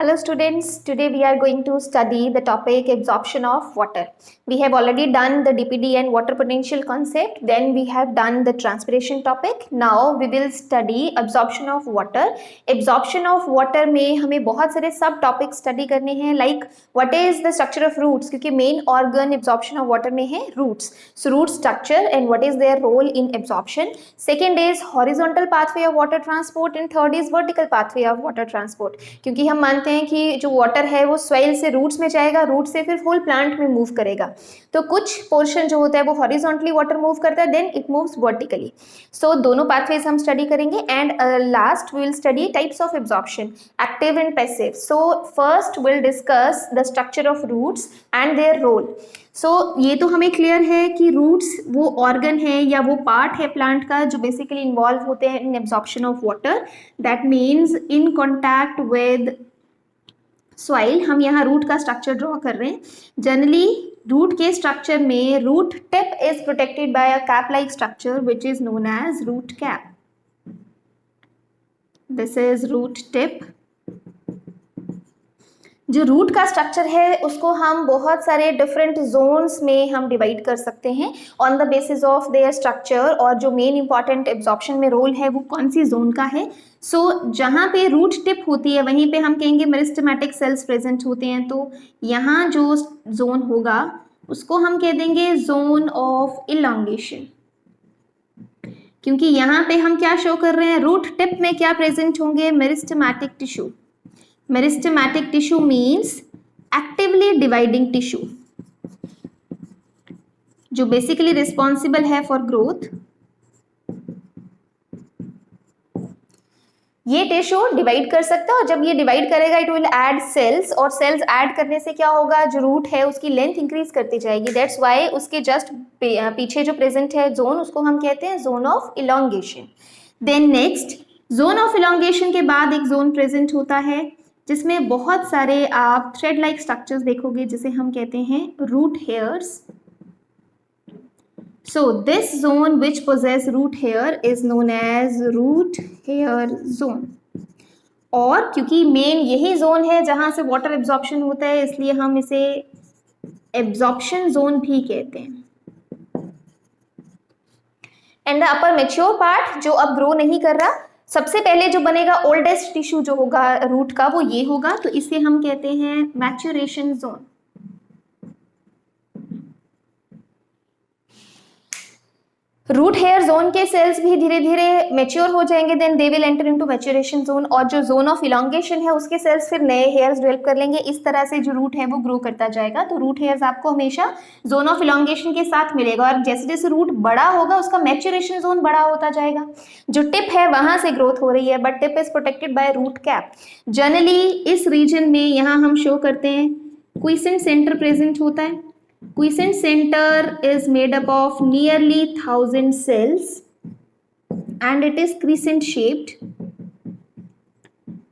Hello students, today we are going to study the topic absorption of water. We have already done the DPD and water potential concept, then we have done the transpiration topic. Now we will study absorption of water. Absorption of water में हमें बहुत सारे सब topic study करने हैं like what is the structure of roots क्योंकि main organ absorption of water में है roots. So root structure and what is their role in absorption. Second is horizontal pathway of water transport and third is vertical pathway of water transport. क्योंकि हम मानते हैं कि जो water है वो सॉइल से रूट्स में जाएगा, रूट से फिर होल प्लांट में मूव करेगा, तो कुछ पोर्शन जो होता है वो हॉरिजॉन्टली वाटर मूव करता है, then it moves vertically. So दोनों पाथवेज हम स्टडी करेंगे and last we will study types of absorption, active and passive. So first will discuss the structure of roots and their role. So ये तो हमें clear है कि roots वो organ है या वो पार्ट है प्लांट का जो बेसिकली इन्वॉल्व होते हैं in absorption of water. That means in contact with soil. हम यहाँ रूट का स्ट्रक्चर ड्रॉ कर रहे हैं. जनरली रूट के स्ट्रक्चर में root tip is protected by a cap like structure which is known as root cap. This is root tip. जो root का स्ट्रक्चर है उसको हम बहुत सारे डिफरेंट जोन्स में हम डिवाइड कर सकते हैं on the basis of their structure, और जो मेन इंपॉर्टेंट एब्जॉर्प्शन में रोल है वो कौन सी जोन का है. सो जहाँ पे रूट टिप होती है वहीं पे हम कहेंगे मेरिस्टेमेटिक सेल्स प्रेजेंट होते हैं. तो यहाँ जो जोन होगा उसको हम कह देंगे जोन ऑफ इलॉन्गेशन, क्योंकि यहाँ पे हम क्या शो कर रहे हैं, रूट टिप में क्या प्रेजेंट होंगे, meristematic tissue. Meristematic tissue means actively dividing tissue जो बेसिकली रिस्पॉन्सिबल है फॉर ग्रोथ. ये टिश्यू डिवाइड कर सकता है और जब ये डिवाइड करेगा इट विल ऐड सेल्स, और सेल्स ऐड करने से क्या होगा, जो रूट है उसकी लेंथ इंक्रीज करती जाएगी. दैट्स वाई उसके जस्ट पीछे जो प्रेजेंट है जोन उसको हम कहते हैं zone of elongation. Then next zone of elongation के बाद एक जोन प्रेजेंट होता है जिसमें बहुत सारे आप थ्रेड लाइक स्ट्रक्चर्स देखोगे जिसे हम कहते हैं root hairs. So this zone which possess root hair is known as root hair zone. और क्योंकि मेन यही जोन है जहां से वाटर एब्जॉर्प्शन होता है इसलिए हम इसे एब्जॉर्प्शन जोन भी कहते हैं. And the upper mature part जो अब ग्रो नहीं कर रहा, सबसे पहले जो बनेगा ओल्डेस्ट टिश्यू जो होगा रूट का वो ये होगा, तो इसे हम कहते हैं maturation zone. Root hair zone के सेल्स भी धीरे धीरे मेच्योर हो जाएंगे, then they will enter into maturation zone, और जो जोन ऑफ इलॉन्गेशन है उसके सेल्स फिर नए हेयर्स डेवलप कर लेंगे. इस तरह से जो रूट है वो ग्रो करता जाएगा. तो रूट हेयर्स आपको हमेशा जोन ऑफ इलॉन्गेशन के साथ मिलेगा, और जैसे जैसे रूट बड़ा होगा उसका मैच्योरेशन जोन बड़ा होता जाएगा. जो टिप है वहां से ग्रोथ हो रही है but tip is protected by root cap. Generally इस रीजन में यहाँ हम शो करते हैं क्विसेंट सेंटर प्रेजेंट होता है. Quiescent center is made up of nearly 1000 cells and it is crescent shaped.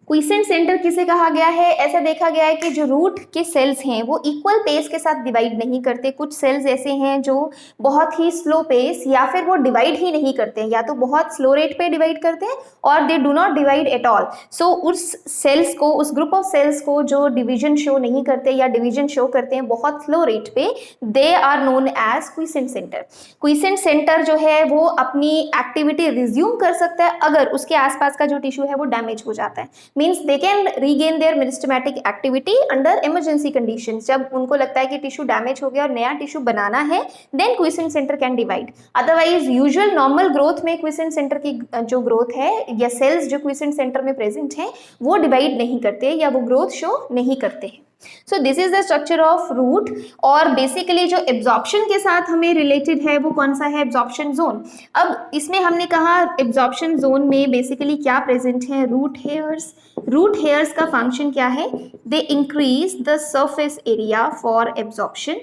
Quiescent centre किसे कहा गया है, ऐसा देखा गया है कि जो रूट के सेल्स हैं वो इक्वल पेस के साथ डिवाइड नहीं करते. कुछ सेल्स ऐसे हैं जो बहुत ही स्लो पेस या फिर वो डिवाइड ही नहीं करते हैं, या तो बहुत स्लो रेट पे डिवाइड करते हैं और they do not divide at all. So उस सेल्स को, उस ग्रुप ऑफ सेल्स को जो डिवीजन शो नहीं करते या डिवीजन शो करते हैं बहुत स्लो रेट पे, they are known as quiescent centre. Quiescent centre जो है वो अपनी एक्टिविटी रिज्यूम कर सकता है अगर उसके आसपास का जो टिश्यू है वो डैमेज हो जाता है. Means they can regain their meristematic activity under emergency conditions. जब उनको लगता है कि टिश्यू डैमेज हो गया और नया टिश्यू बनाना है, then quiescent centre can divide. Otherwise usual normal growth में क्विसेंट सेंटर की जो ग्रोथ है या सेल्स जो क्विसेंट सेंटर में प्रेजेंट है वो डिवाइड नहीं करते या वो ग्रोथ शो नहीं करते हैं. So this is the structure of root. और बेसिकली जो एब्जॉर्प्शन के साथ हमें रिलेटेड है वो कौन सा है, एब्जॉर्प्शन जोन. अब इसमें हमने कहा एब्जॉर्प्शन जोन में बेसिकली क्या प्रेजेंट है, रूट हेयर्स. रूट हेयर्स का फंक्शन क्या है, they increase the surface area for absorption.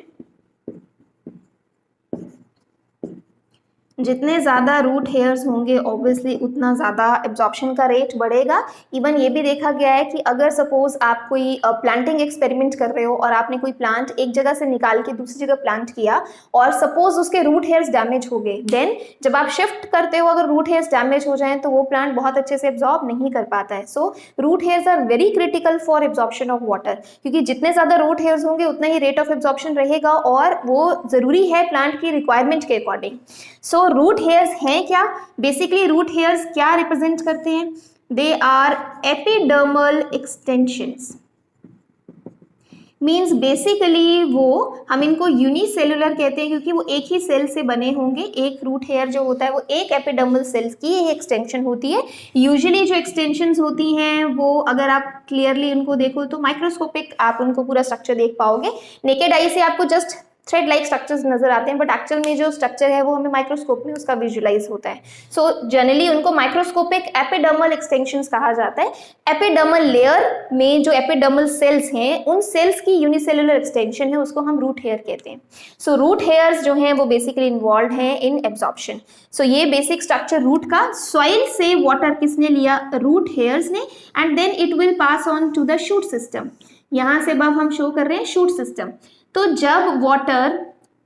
जितने ज़्यादा रूट हेयर्स होंगे ऑब्वियसली उतना ज़्यादा एब्जॉर्प्शन का रेट बढ़ेगा। इवन ये भी देखा गया है कि अगर सपोज आप कोई प्लांटिंग एक्सपेरिमेंट कर रहे हो और आपने कोई प्लांट एक जगह से निकाल के दूसरी जगह प्लांट किया और सपोज उसके रूट हेयर्स डैमेज हो गए, देन जब आप शिफ्ट करते हो अगर रूट हेयर्स डैमेज हो जाएं तो वो प्लांट बहुत अच्छे से एब्जॉर्ब नहीं कर पाता है। So root hairs are very critical for absorption of water, क्योंकि जितने ज़्यादा रूट हेयर्स होंगे उतना ही रेट ऑफ एब्जॉर्प्शन रहेगा और वो ज़रूरी है प्लांट की रिक्वायरमेंट के अकॉर्डिंग। सो रूट हेयर्स हैं क्या? बेसिकली रूट हेयर्स क्या रिप्रेजेंट करते हैं? They are epidermal extensions. Means basically वो हम इनको यूनिसेलुलर कहते हैं क्योंकि वो एक ही सेल से बने होंगे। एक रूट हेयर जो होता है वो एक एपिडर्मल सेल्स की एक्सटेंशन होती है। यूजुअली जो एक्सटेंशंस होती हैं वो अगर आप क्लियरली उनको देखो तो माइक्रोस्कोपिक आप उनको पूरा स्ट्रक्चर देख पाओगे। नेकेड आई से आपको जस्ट थ्रेड लाइक स्ट्रक्चर्स नजर आते हैं, बट एक्चुअल में जो स्ट्रक्चर है वो हमें माइक्रोस्कोप में उसका विजुलाइज होता है। सो जनरली उनको माइक्रोस्कोपिक एपिडर्मल एक्सटेंशंस कहा जाता है। एपिडर्मल लेयर में जो एपिडर्मल सेल्स हैं उन सेल्स की यूनिसेलुलर एक्सटेंशन है, उसको हम रूट हेयर कहते हैं। सो रूट हेयर्स जो हैं वो बेसिकली इन्वॉल्व हैं इन एब्जॉर्प्शन। सो ये बेसिक स्ट्रक्चर रूट का, सॉइल से वाटर किसने लिया? रूट हेयर्स ने, and then it will pass on to the shoot system. यहाँ से अब हम शो कर रहे हैं शूट सिस्टम। तो जब वाटर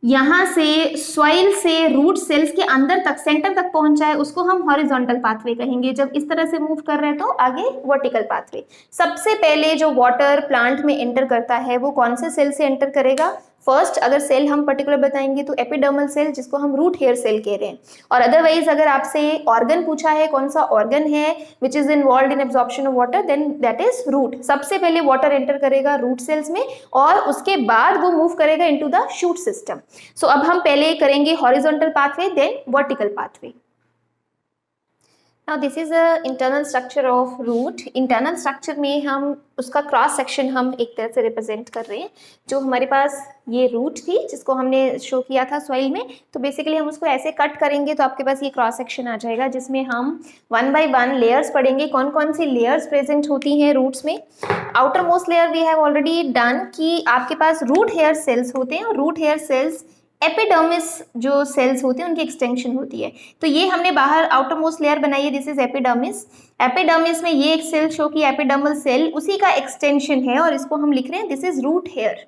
यहाँ से सॉइल से रूट सेल्स के अंदर तक सेंटर तक पहुंच जाए उसको हम हॉरिजॉन्टल पाथवे कहेंगे। जब इस तरह से मूव कर रहे हैं तो आगे वर्टिकल पाथवे। सबसे पहले जो वाटर प्लांट में एंटर करता है वो कौन से सेल से एंटर करेगा? फर्स्ट अगर सेल हम पर्टिकुलर बताएंगे तो एपिडर्मल सेल, जिसको हम रूट हेयर सेल कह रहे हैं। और अदरवाइज अगर आपसे ऑर्गन पूछा है कौन सा ऑर्गन है which is involve in absorption of water, then that is root. सबसे पहले वाटर एंटर करेगा रूट सेल्स में और उसके बाद वो मूव करेगा into the shoot system. So अब हम पहले करेंगे horizontal pathway then vertical pathway. Now this is a internal structure of root. Internal structure में हम उसका क्रॉस सेक्शन हम एक तरह से रिप्रेजेंट कर रहे हैं। जो हमारे पास ये रूट थी जिसको हमने शो किया था सॉइल में, तो बेसिकली हम उसको ऐसे कट करेंगे तो आपके पास ये क्रॉस सेक्शन आ जाएगा जिसमें हम वन बाय वन लेयर्स पढ़ेंगे। कौन कौन सी लेयर्स प्रेजेंट होती हैं रूट्स में? Outer most layer we have already done कि आपके पास रूट हेयर सेल्स होते हैं और रूट हेयर सेल्स एपिडर्मिस जो सेल्स होते हैं उनकी एक्सटेंशन होती है। तो ये हमने बाहर आउटर मोस्ट लेयर बनाई है, दिस इज एपिडर्मिस। एपिडर्मिस में ये एक सेल शो की एपिडर्मल सेल, उसी का एक्सटेंशन है और इसको हम लिख रहे हैं दिस इज रूट हेयर।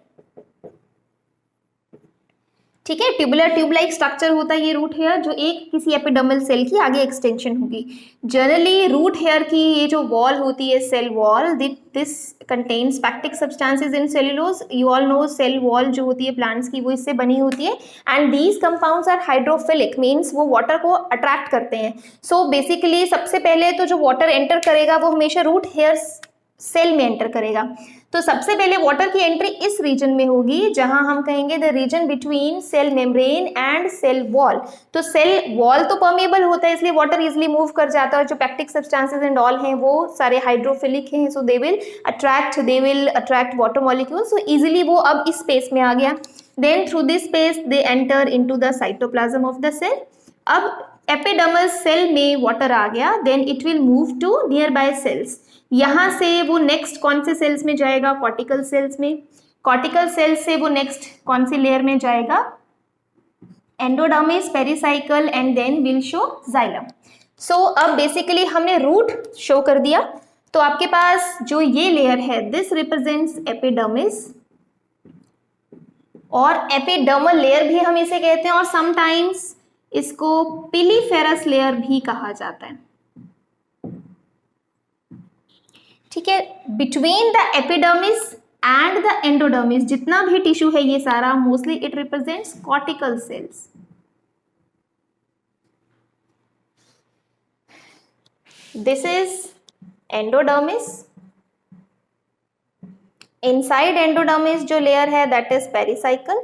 ठीक है, ट्यूबुलर ट्यूब लाइक स्ट्रक्चर होता है ये रूट हेयर, जो एक किसी एपिडर्मल सेल की आगे एक्सटेंशन होगी। जनरली रूट हेयर की ये जो वॉल होती है cell wall, this contains pectic substances in cellulose. You all know cell wall जो होती है प्लांट्स की वो इससे बनी होती है and these compounds are hydrophilic, means वो वाटर को अट्रैक्ट करते हैं। सो बेसिकली सबसे पहले तो जो वाटर एंटर करेगा वो हमेशा रूट हेयर सेल में एंटर करेगा। तो सबसे पहले वाटर की एंट्री इस रीजन में होगी जहां हम कहेंगे the region between cell membrane and cell wall. तो सेल वॉल तो परमेबल होता है इसलिए वाटर इजिली मूव कर जाता है और जो पैक्टिक सब्सटेंसेस एंड ऑल हैं वो सारे हाइड्रोफिलिक हैं, so they will attract water molecules. So easily वो अब इस स्पेस में आ गया। Then through this space they enter into the cytoplasm of the cell. अब एपिडर्मल सेल में वाटर आ गया, then it will move to nearby cells. यहाँ से वो नेक्स्ट कौन से सेल्स में जाएगा? कॉर्टिकल सेल्स में। कॉर्टिकल सेल्स से वो नेक्स्ट कौन सी लेयर में जाएगा? Endodermis, pericycle and then will show xylem. So अब बेसिकली हमने रूट शो कर दिया, तो आपके पास जो ये लेयर है दिस रिप्रेजेंट्स एपिडर्मिस, और एपिडर्मल लेयर भी हम इसे कहते हैं और समटाइम्स इसको पिलीफेरस लेयर भी कहा जाता है। ठीक है, between the epidermis and the endodermis जितना भी टिश्यू है ये सारा mostly it represents cortical cells. This is endodermis. Inside endodermis जो लेयर है दैट इज पेरिसाइकल,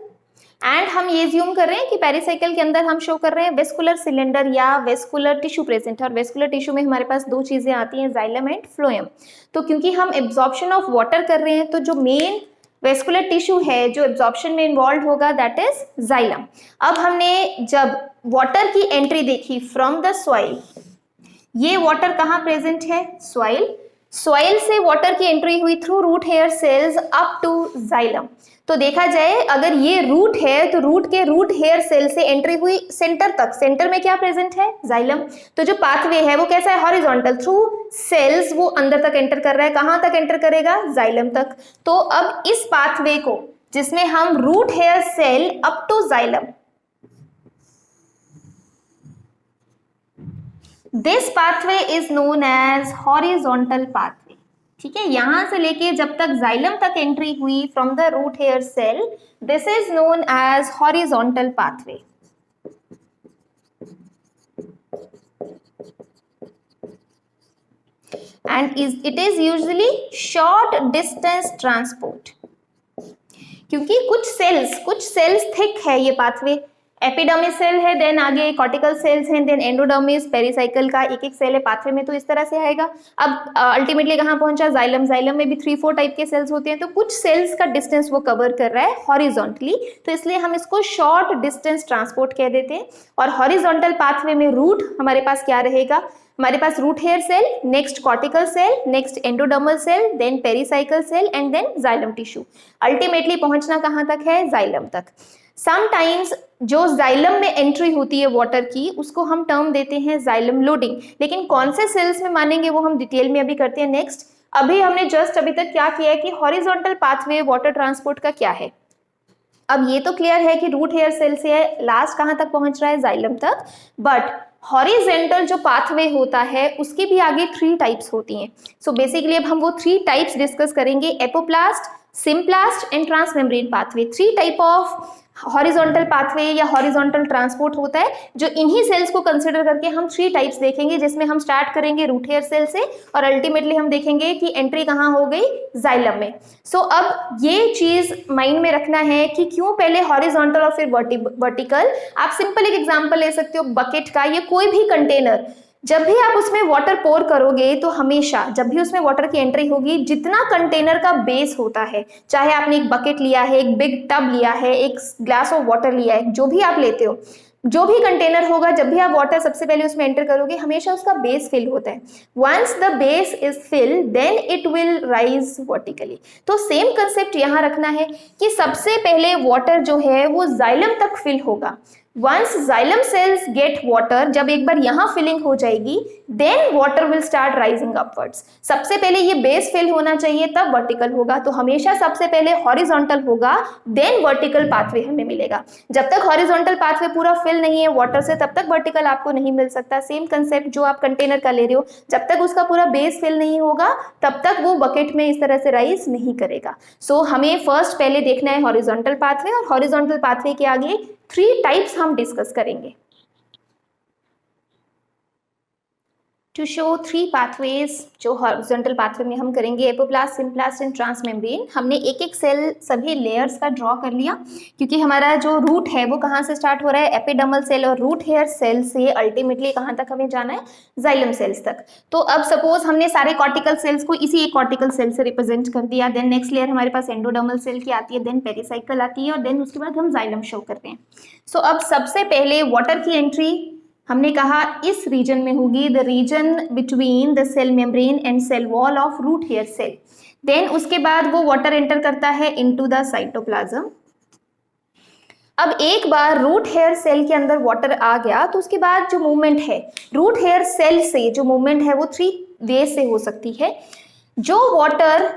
एंड हम ये ज्यूम कर रहे हैं कि पेरिसाइकल के अंदर हम शो कर रहे हैं वेस्कुलर सिलेंडर या वेस्कुलर टिश्यू प्रेजेंट है। और वेस्कुलर टिश्यू में हमारे पास दो चीजें आती हैं, जाइलम एंड फ्लोएम। तो क्योंकि हम एब्जॉर्प्शन ऑफ वाटर कर रहे हैं तो जो मेन वेस्कुलर टिश्यू है जो एब्जॉर्प्शन में इन्वॉल्व होगा दैट इज जाइलम। अब हमने जब वाटर की एंट्री देखी फ्रॉम द सॉइल, ये वाटर कहाँ प्रेजेंट है? सॉइल। सॉइल से वाटर की एंट्री हुई through root hair cells up to xylem. तो देखा जाए अगर ये रूट है तो रूट के रूट हेयर सेल से एंट्री हुई सेंटर तक, सेंटर में क्या प्रेजेंट है, जाइलम। तो जो पाथवे है वो कैसा है, हॉरिजॉन्टल, थ्रू सेल्स वो अंदर तक एंटर कर रहा है, कहां तक एंटर करेगा, जाइलम तक। तो अब इस पाथवे को जिसमें हम root hair cell up to xylem, this pathway is known as horizontal pathway. ठीक है, यहां से लेके जब तक जाइलम तक एंट्री हुई from the root hair cell, this is known as horizontal pathway. And it is usually short distance transport, क्योंकि कुछ सेल्स थिक है ये पाथवे। एपिडर्मिस सेल है, देन आगे कॉर्टिकल सेल्स हैं, देन एंडोडर्मिस, पेरिसाइकल का एक एक सेल है पाथवे में, तो इस तरह से आएगा। अब अल्टीमेटली कहाँ पहुंचा, जाइलम। जाइलम में भी 3-4 टाइप के सेल्स होते हैं, तो कुछ सेल्स का डिस्टेंस वो कवर कर रहा है हॉरिजॉन्टली, तो इसलिए हम इसको शॉर्ट डिस्टेंस ट्रांसपोर्ट कह देते हैं। और हॉरिजॉन्टल पाथवे में रूट हमारे पास क्या रहेगा, हमारे पास root hair cell, next cortical cell, next endodermal cell, then pericycle cell and then xylem tissue. Ultimately पहुंचना कहां तक है, जाइलम तक। समटाइम्स जो जाइलम में एंट्री होती है वाटर की, उसको हम टर्म देते हैं जाइलम लोडिंग, लेकिन कौन से सेल्स में मानेंगे वो हम डिटेल में अभी करते हैं नेक्स्ट। अभी हमने जस्ट अभी तक क्या किया है कि हॉरिजॉन्टल पाथवे वाटर ट्रांसपोर्ट का क्या है। अब ये तो क्लियर है कि रूट हेयर सेल से लास्ट कहां तक पहुंच रहा है, जाइलम तक। बट हॉरिजेंटल जो पाथवे होता है उसकी भी आगे 3 टाइप्स होती हैं। सो बेसिकली अब हम वो 3 टाइप्स डिस्कस करेंगे, apoplast, symplast and transmembrane pathway. 3 type of horizontal pathway या हॉरिजॉन्टल ट्रांसपोर्ट होता है, जो इन्हीं सेल्स को कंसिडर करके हम 3 टाइप्स देखेंगे, जिसमें हम स्टार्ट करेंगे रूट हेयर सेल से और अल्टीमेटली हम देखेंगे कि एंट्री कहाँ हो गई, जाइलम में। सो अब ये चीज माइंड में रखना है कि क्यों पहले हॉरिजॉन्टल और फिर वर्टिकल। आप सिंपल एक एग्जांपल ले सकते हो बकेट का, या कोई भी कंटेनर, जब भी आप उसमें वाटर पोर करोगे तो हमेशा जब भी उसमें वाटर की एंट्री होगी, जितना कंटेनर का बेस होता है, चाहे आपने एक बकेट लिया है, एक बिग टब लिया है, एक ग्लास ऑफ वाटर लिया है, जो भी आप लेते हो, जो भी कंटेनर होगा, जब भी आप वाटर सबसे पहले उसमें एंटर करोगे, हमेशा उसका बेस फिल होता है। Once the base is fill then it will rise vertically. तो सेम कंसेप्ट यहां रखना है कि सबसे पहले वाटर जो है वो जाइलम तक फिल होगा। Once xylem cells get water, जब एक बार यहाँ फिलिंग हो जाएगी, then water will start rising upwards। सबसे पहले ये बेस फिल होना चाहिए, तब वर्टिकल होगा। तो हमेशा सबसे पहले हॉरिजॉन्टल होगा, देन वर्टिकल पाथवे हमें मिलेगा। जब तक हॉरिजॉन्टल पाथवे पूरा फिल नहीं है वाटर से, तब तक वर्टिकल आपको नहीं मिल सकता। सेम कंसेप्ट जो आप कंटेनर का ले रहे हो, जब तक उसका पूरा बेस फिल नहीं होगा, तब तक वो बकेट में इस तरह से राइज नहीं करेगा। सो हमें फर्स्ट पहले देखना है हॉरिजॉन्टल पाथवे, और हॉरिजॉन्टल पाथवे के आगे 3 टाइप्स हम डिस्कस करेंगे। टू शो 3 पाथवेज जो हॉरिजॉन्टल पाथवे में हम करेंगे, एपोप्लास्ट, सिम्प्लास्ट एंड ट्रांसमेम्ब्रेन। हमने एक एक सेल सभी लेयर्स का ड्रॉ कर लिया, क्योंकि हमारा जो रूट है वो कहाँ से स्टार्ट हो रहा है, एपिडर्मल सेल और रूट हेयर सेल से अल्टीमेटली कहाँ तक हमें जाना है, जाइलम सेल्स तक। तो अब सपोज हमने सारे कॉर्टिकल सेल्स को इसी एक कॉर्टिकल सेल से रिप्रेजेंट कर दिया, देन नेक्स्ट लेयर हमारे पास एंडोडर्मल सेल की आती है, देन पेरिसाइकल आती है, और देन उसके बाद हम जाइलम शो करते हैं। सो अब सबसे पहले वाटर की एंट्री हमने कहा इस रीजन में होगी, the region between the cell membrane and cell wall of root hair cell. Then उसके बाद वो वाटर एंटर करता है इनटू द साइटोप्लाज्म। अब एक बार रूट हेयर सेल के अंदर वाटर आ गया, तो उसके बाद जो मूवमेंट है रूट हेयर सेल से, जो मूवमेंट है वो 3 वे से हो सकती है। जो वाटर,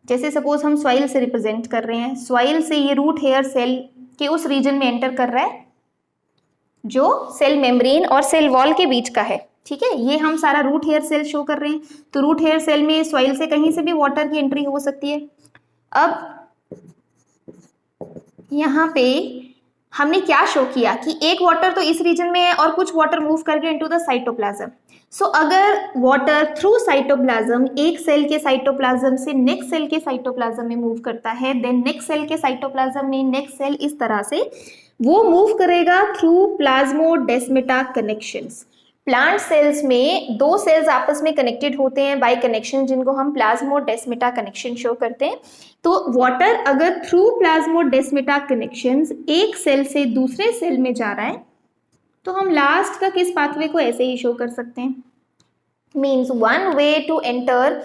जैसे सपोज हम सॉइल से रिप्रेजेंट कर रहे हैं, सॉइल से ये रूट हेयर सेल के उस रीजन में एंटर कर रहा है जो सेल मेम्ब्रेन और सेल वॉल के बीच का है। ठीक है, ये हम सारा रूट हेयर सेल शो कर रहे हैं। तो रूट हेयर सेल में सॉइल से कहीं से भी वाटर की एंट्री हो सकती है। अब यहाँ पे हमने क्या शो किया कि एक वाटर तो इस रीजन में है और कुछ वाटर मूव करके इनटू द साइटोप्लाज्म। सो अगर वाटर थ्रू साइटोप्लाज्म एक सेल के साइटोप्लाज्म से नेक्स्ट सेल के साइटोप्लाज्म में मूव करता है, देन नेक्स्ट सेल के साइटोप्लाज्म में नेक्स्ट सेल, इस तरह से वो मूव करेगा through plasmodesmata connections. Plant cells में 2 सेल्स आपस में कनेक्टेड होते हैं बाय कनेक्शन, जिनको हम प्लाज्मोडेस्माटा कनेक्शन शो करते हैं। तो वाटर अगर थ्रू प्लाज्मोडेस्माटा कनेक्शंस एक सेल से दूसरे सेल में जा रहा है, तो हम लास्ट तक इस पाथवे को ऐसे ही शो कर सकते हैं। Means one way to enter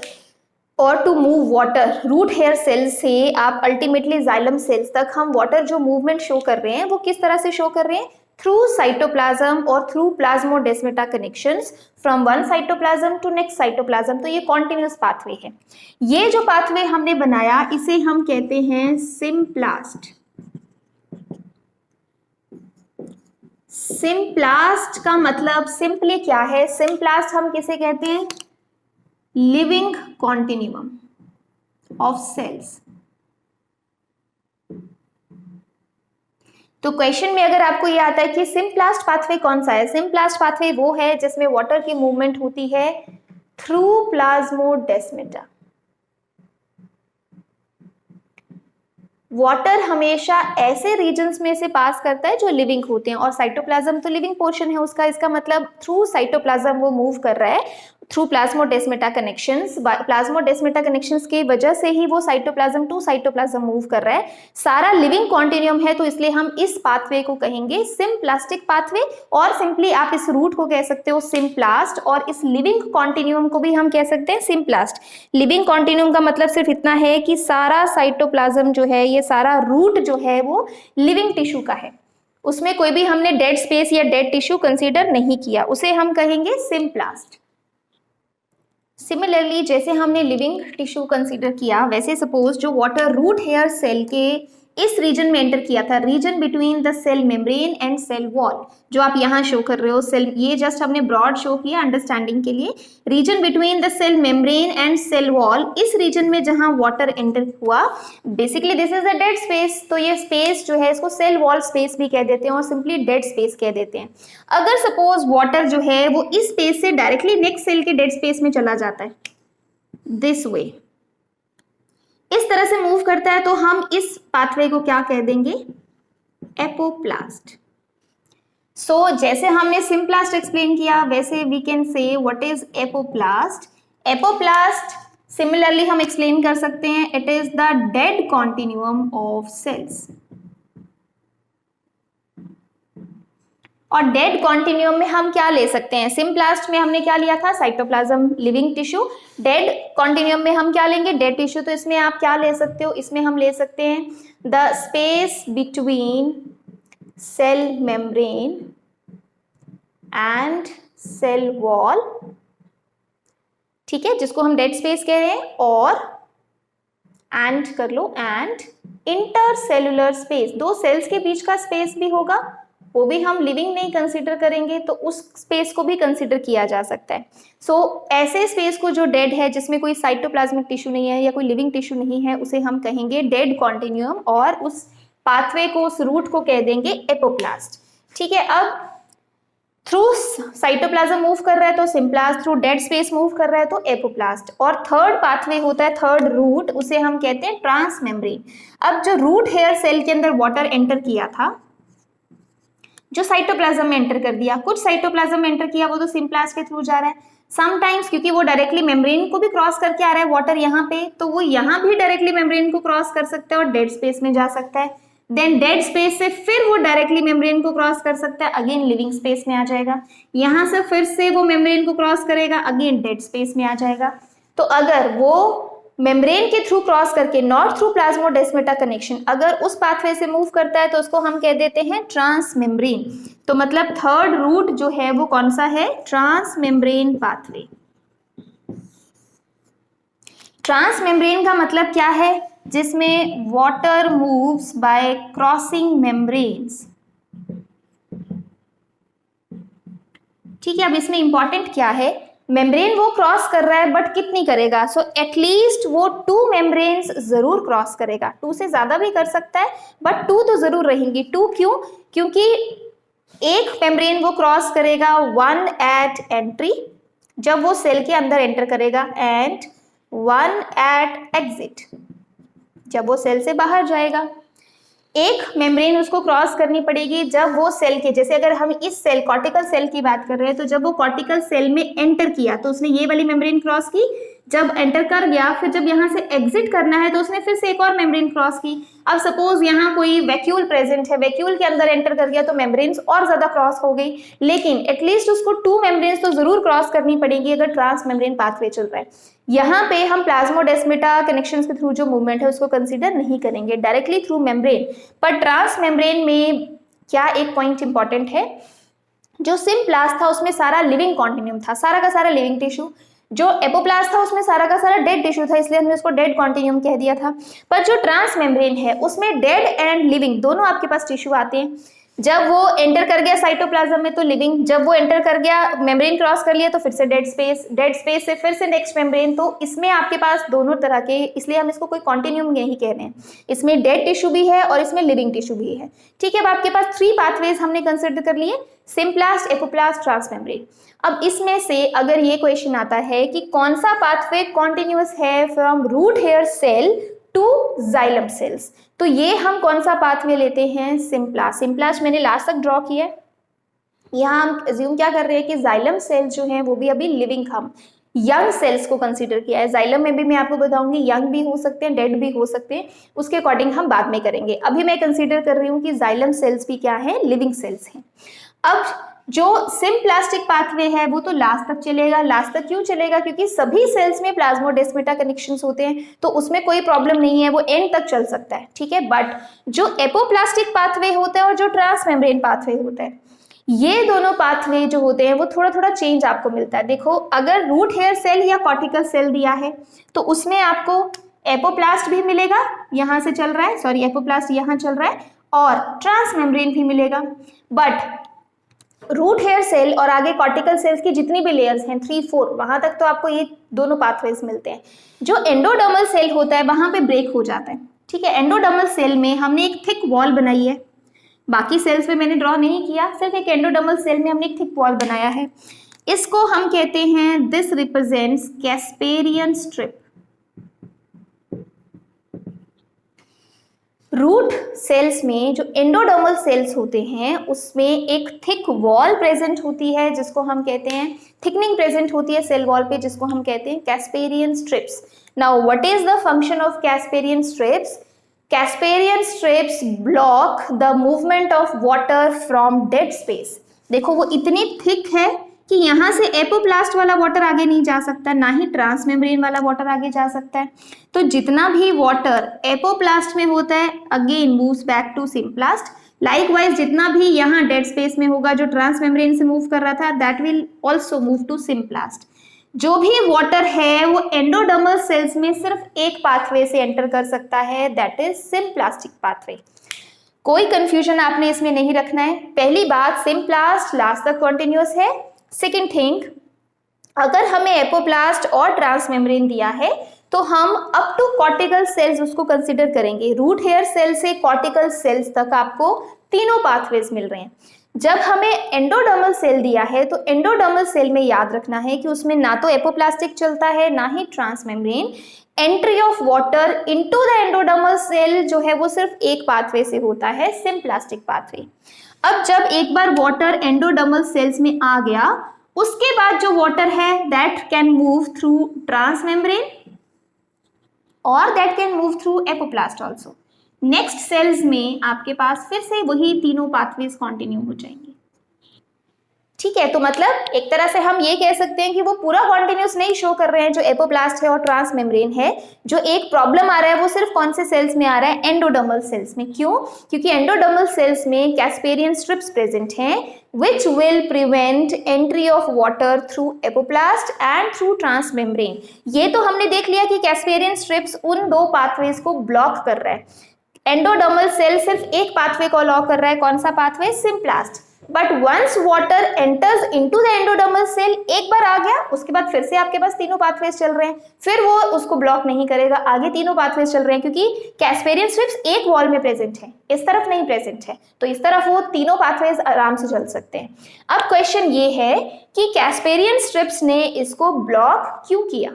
or to move water root hair cell से आप अल्टीमेटली जाइलम सेल्स तक हम वाटर जो मूवमेंट शो कर रहे हैं वो किस तरह से शो कर रहे हैं, थ्रू साइटोप्लाज्म और through plasmodesmata connections from one cytoplasm to next cytoplasm. तो ये कॉन्टिन्यूस पाथवे है। ये जो पाथवे हमने बनाया इसे हम कहते हैं सिम्प्लास्ट। सिम्प्लास्ट का मतलब सिंपली क्या है, सिम्प्लास्ट हम किसे कहते हैं, लिविंग कॉन्टिन्यूम ऑफ सेल्स। तो क्वेश्चन में अगर आपको ये आता है कि सिम्प्लास्ट पाथवे कौन सा है, सिम्प्लास्ट पाथवे वो है जिसमें वाटर की मूवमेंट होती है थ्रू प्लाज्मोडेस्माटा। वाटर हमेशा ऐसे रीजन्स में से पास करता है जो लिविंग होते हैं, और साइटोप्लाज्म तो लिविंग पोर्शन है उसका, इसका मतलब थ्रू साइटोप्लाज्म वो मूव कर रहा है through plasmodesmata connections. Plasmodesmata connections की वजह से ही वो साइटोप्लाज्म टू साइटोप्लाज्म मूव कर रहा है, सारा लिविंग कॉन्टिन्यूम है। तो इसलिए हम इस पाथवे को कहेंगे सिम्प्लास्टिक पाथवे, और सिंपली आप इस रूट को कह सकते हो सिम्प्लास्ट, और इस लिविंग कॉन्टिन्यूम को भी हम कह सकते हैं सिम्प्लास्ट। लिविंग कॉन्टिन्यूम का मतलब सिर्फ इतना है कि सारा साइटोप्लाज्म जो है, ये सारा रूट जो है वो लिविंग टिश्यू का है, उसमें कोई भी हमने डेड स्पेस या डेड टिश्यू कंसीडर नहीं किया, उसे हम कहेंगे सिम्प्लास्ट। सिमिलरली जैसे हमने लिविंग टिश्यू कंसीडर किया, वैसे सपोज जो वाटर रूट हेयर सेल के इस रीजन में एंटर किया था, region between the cell membrane and cell wall, जो आप यहाँ शो कर रहे हो सेल, ये जस्ट हमने ब्रॉड शो किया अंडरस्टैंडिंग के लिए। Region between the cell membrane and cell wall, इस रीजन में जहाँ वाटर एंटर हुआ, basically this is a dead space. तो ये स्पेस जो है इसको सेल वॉल स्पेस भी कह देते हैं और सिंपली डेड स्पेस कह देते हैं। अगर सपोज वाटर जो है वो इस स्पेस से डायरेक्टली नेक्स्ट सेल के डेड स्पेस में चला जाता है, दिस वे इस तरह से मूव करता है, तो हम इस पाथवे को क्या कह देंगे, एपोप्लास्ट। सो जैसे हमने सिम्प्लास्ट एक्सप्लेन किया वैसे we can say what is apoplast. Apoplast similarly हम एक्सप्लेन कर सकते हैं, it is the dead continuum of cells. और डेड कॉन्टिन्यूम में हम क्या ले सकते हैं, सिम्प्लास्ट में हमने क्या लिया था, cytoplasm living tissue. Dead continuum में हम क्या लेंगे, डेड टिश्यू। तो इसमें आप क्या ले सकते हो, इसमें हम ले सकते हैं the space between cell membrane and cell wall, ठीक है, जिसको हम डेड स्पेस कह रहे हैं, और एंड कर लो, एंड इंटरसेलुलर स्पेस, दो सेल्स के बीच का स्पेस भी होगा, वो भी हम लिविंग नहीं कंसीडर करेंगे, तो उस स्पेस को भी कंसीडर किया जा सकता है। सो ऐसे स्पेस को जो डेड है, जिसमें कोई साइटोप्लाज्मिक टिश्यू नहीं है या कोई लिविंग टिश्यू नहीं है, उसे हम कहेंगे डेड कॉन्टिन्यूम, और उस पाथवे को, उस रूट को कह देंगे एपोप्लास्ट। ठीक है, अब थ्रू साइटोप्लाज्म मूव कर रहा है तो symplast, through dead space move कर रहा है तो एपोप्लास्ट। और थर्ड पाथवे होता है, थर्ड रूट, उसे हम कहते हैं ट्रांसमेम्ब्रेन। अब जो रूट हेयर सेल के अंदर वाटर एंटर किया था, जो साइटोप्लाज्म में एंटर कर दिया, कुछ साइटोप्लाज्म में एंटर किया, वो तो सिम्प्लास्ट के थ्रू जा रहा है। समटाइम्स क्योंकि वो डायरेक्टली मेम्ब्रेन को भी क्रॉस करके आ रहा है वाटर यहाँ पे, तो वो यहाँ भी डायरेक्टली मेम्ब्रेन को क्रॉस कर सकता है और डेड स्पेस में जा सकता है। देन डेड स्पेस से फिर वो डायरेक्टली मेम्ब्रेन को क्रॉस कर सकता है, अगेन लिविंग स्पेस में आ जाएगा। यहाँ से फिर से वो मेम्ब्रेन को क्रॉस करेगा, अगेन डेड स्पेस में आ जाएगा। तो अगर वो मेम्ब्रेन के थ्रू क्रॉस करके, नॉट थ्रू प्लाज्मोडेस्माटा कनेक्शन, अगर उस पाथवे से मूव करता है तो उसको हम कह देते हैं ट्रांसमेम्ब्रेन। तो मतलब थर्ड रूट जो है वो कौन सा है, ट्रांसमेम्ब्रेन पाथवे। ट्रांसमेम्ब्रेन का मतलब क्या है, जिसमें water moves bye crossing membranes. ठीक है, अब इसमें इंपॉर्टेंट क्या है, मेम्ब्रेन वो क्रॉस कर रहा है बट कितनी करेगा, सो एटलीस्ट वो 2 मेम्ब्रेन्स जरूर क्रॉस करेगा, 2 से ज्यादा भी कर सकता है बट 2 तो जरूर रहेंगी। 2 क्यों, क्योंकि एक मेम्ब्रेन वो क्रॉस करेगा 1 एट एंट्री, जब वो सेल के अंदर एंटर करेगा, एंड 1 एट एग्जिट, जब वो सेल से बाहर जाएगा। एक मेम्ब्रेन उसको क्रॉस करनी पड़ेगी जब वो सेल के, जैसे अगर हम इस सेल कॉर्टिकल सेल की बात कर रहे हैं, तो जब वो कॉर्टिकल सेल में एंटर किया तो उसने ये वाली मेम्ब्रेन क्रॉस की, जब एंटर कर गया, फिर जब यहाँ से एग्जिट करना है तो उसने फिर से एक और मेम्ब्रेन क्रॉस की। अब सपोज यहाँ कोई वैक्यूल प्रेजेंट है, वैक्यूल के अंदर एंटर कर गया तो मेम्ब्रेन्स और ज्यादा क्रॉस हो गई, लेकिन एटलीस्ट उसको 2 मेम्ब्रेन्स तो जरूर क्रॉस करनी पड़ेगी अगर ट्रांस मेम्ब्रेन पाथवे चल रहा है। यहाँ पे हम प्लाज्मोडेस्माटा कनेक्शंस के थ्रू जो मूवमेंट है उसको कंसीडर नहीं करेंगे, डायरेक्टली थ्रू मेम्ब्रेन। पर ट्रांस मेम्ब्रेन में क्या एक पॉइंट इंपॉर्टेंट है, जो सिम्प्लास्ट था उसमें सारा लिविंग कॉन्टिन्यूम था, सारा का सारा लिविंग टिश्यू। जो एपोप्लास्ट था उसमें सारा का सारा डेड टिश्यू था, इसलिए हमने उसको डेड कॉन्टिन्यूम कह दिया था। पर जो ट्रांस मेम्ब्रेन है उसमें डेड एंड लिविंग दोनों आपके पास टिश्यू आते हैं। जब वो एंटर कर गया साइटोप्लाज्म में तो लिविंग, जब वो एंटर कर गया मेम्ब्रेन क्रॉस कर लिया तो फिर से डेड स्पेस, डेड स्पेस से फिर से नेक्स्ट मेम्ब्रेन। तो इसमें आपके पास दोनों तरह के, इसलिए हम इसको कोई कॉन्टिन्यूम नहीं कह रहे हैं, इसमें डेड टिश्यू भी है और इसमें लिविंग टिश्यू भी है। ठीक है, अब आपके पास 3 पाथवेज हमने कंसिडर कर लिए, सिम्प्लास्ट, एपोप्लास्ट, ट्रांस मेम्ब्रेन। अब इसमें से अगर ये क्वेश्चन आता है कि कौन सा पाथवे कॉन्टिन्यूअस है from root hair cell to xylem cells, तो ये हम कौन सा पाथवे लेते हैं, सिम्प्लास्ट। सिम्प्लास्ट मैंने लास्ट तक ड्रॉ किया है। यहाँ हम अज्यूम क्या कर रहे हैं कि जाइलम सेल्स जो हैं वो भी अभी लिविंग, हम यंग सेल्स को कंसीडर किया है। जाइलम में भी मैं आपको बताऊंगी यंग भी हो सकते हैं, डेड भी हो सकते हैं, उसके अकॉर्डिंग हम बाद में करेंगे। अभी मैं कंसीडर कर रही हूँ कि जाइलम सेल्स भी क्या है, लिविंग सेल्स हैं। अब जो सिम्प्लास्टिक पाथवे है वो तो लास्ट तक चलेगा। लास्ट तक क्यों चलेगा, क्योंकि सभी सेल्स में प्लाज्मोडेस्माटा कनेक्शंस होते हैं, तो उसमें कोई प्रॉब्लम नहीं है, वो एंड तक चल सकता है। ठीक है, बट जो एपोप्लास्टिक पाथवे होता है और जो ट्रांस मेम्ब्रेन पाथवे होता है, ये दोनों पाथवे जो होते हैं वो थोड़ा थोड़ा चेंज आपको मिलता है। देखो, अगर रूट हेयर सेल या कॉर्टिकल सेल दिया है तो उसमें आपको एपोप्लास्ट भी मिलेगा, यहाँ से चल रहा है, सॉरी एपोप्लास्ट यहाँ चल रहा है, और ट्रांस मेम्ब्रेन भी मिलेगा। बट रूट हेयर सेल और आगे कॉर्टिकल सेल्स की जितनी भी लेयर्स हैं 3, 4, वहां तक तो आपको ये दोनों पाथवेज मिलते हैं। जो एंडोडर्मल सेल होता है वहां पे ब्रेक हो जाता है। ठीक है, एंडोडर्मल सेल में हमने एक थिक वॉल बनाई है, बाकी सेल्स में मैंने ड्रॉ नहीं किया, सिर्फ एक एंडोडर्मल सेल में हमने एक थिक वॉल बनाया है। इसको हम कहते हैं, this represents casparian strip. Root cells में जो एंडोडर्मल सेल्स होते हैं उसमें एक थिक वॉल प्रेजेंट होती है जिसको हम कहते हैं, थिकनिंग प्रेजेंट होती है सेल वॉल पे, जिसको हम कहते हैं casparian strips. Now what is the function of casparian strips? Casparian strips block the movement of water from dead space. देखो, वो इतनी थिक है कि यहाँ से एपोप्लास्ट वाला वाटर आगे नहीं जा सकता, ना ही ट्रांस मेम्ब्रेन वाला वाटर आगे जा सकता है। तो जितना भी वाटर एपोप्लास्ट में होता है again moves back to symplast. Likewise जितना भी यहाँ डेड स्पेस में होगा जो ट्रांस मेम्ब्रेन से मूव कर रहा था, that will also move to symplast. जो भी वाटर है वो एंडोडर्मल सेल्स में सिर्फ एक पाथवे से एंटर कर सकता है, दैट इज सिम्प्लास्टिक पाथवे। कोई कंफ्यूजन आपने इसमें नहीं रखना है। पहली बात, सिम्प्लास्ट लास्ट तक कॉन्टिन्यूअस है। सेकेंड थिंग, अगर हमें एपोप्लास्ट और ट्रांस मेम्ब्रेन दिया है तो हम अप टू कॉर्टिकल सेल्स उसको कंसीडर करेंगे। रूट हेयर सेल से कॉर्टिकल सेल्स तक आपको तीनों पाथवेज मिल रहे हैं। जब हमें एंडोडर्मल सेल दिया है तो एंडोडर्मल सेल में याद रखना है कि उसमें ना तो एपोप्लास्टिक चलता है ना ही trans membrane. Entry of water into the endodermal cell जो है वो सिर्फ एक पाथवे से होता है, सिम्प्लास्टिक पाथवे। अब जब एक बार वाटर एंडोडर्मल सेल्स में आ गया, उसके बाद जो वाटर है that can move through trans membrane or that can move through apoplast also. Next cells में आपके पास फिर से वही तीनों पाथवेज कंटिन्यू हो जाएंगे। ठीक है, तो मतलब एक तरह से हम ये कह सकते हैं कि वो पूरा कॉन्टिन्यूस नहीं शो कर रहे हैं जो एपोप्लास्ट है और ट्रांस मेम्ब्रेन है। जो एक प्रॉब्लम आ रहा है वो सिर्फ कौन से सेल्स में आ रहा है, एंडोडर्मल सेल्स में। क्यों? क्योंकि एंडोडर्मल सेल्स में कैस्पेरियन स्ट्रिप्स प्रेजेंट हैं which will prevent entry of water through epoplast and through trans membrane। ये तो हमने देख लिया कि कैस्पेरियन स्ट्रिप्स उन दो पाथवेज को ब्लॉक कर रहा है। एंडोडर्मल सेल सिर्फ एक पाथवे को अलाउ कर रहा है, कौन सा pathway, symplast. But once water enters into the endodermal cell, एक बार आ गया उसके बाद फिर से आपके पास तीनों पाथवेज चल रहे हैं, फिर वो उसको ब्लॉक नहीं करेगा, आगे तीनों पाथवेज चल रहे हैं क्योंकि कैस्पेरियन स्ट्रिप्स एक वॉल में प्रेजेंट है, इस तरफ नहीं प्रेजेंट है, तो इस तरफ वो तीनों पाथवेज आराम से चल सकते हैं। अब क्वेश्चन ये है कि कैस्पेरियन स्ट्रिप्स ने इसको ब्लॉक क्यों किया?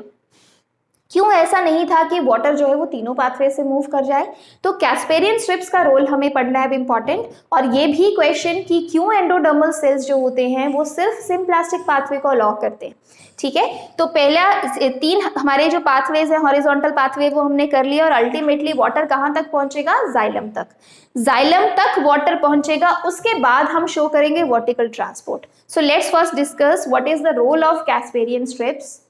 क्यों ऐसा नहीं था कि वाटर जो है वो तीनों पाथवे से मूव कर जाए? तो कैस्पेरियन स्ट्रिप्स का रोल हमें पढ़ना है इंपॉर्टेंट, और ये भी क्वेश्चन कि क्यों एंडोडर्मल सेल्स जो होते हैं वो सिर्फ सिम्प्लास्टिक पाथवे को अलाउ करते हैं। ठीक है, तो पहला 3 हमारे जो पाथवेज है हॉरिजॉन्टल पाथवे वो हमने कर लिया, और अल्टीमेटली वाटर कहाँ तक पहुंचेगा? जाइलम तक। जाइलम तक वाटर पहुंचेगा, उसके बाद हम शो करेंगे vertical transport. So let's first discuss what is the role of casparian strips.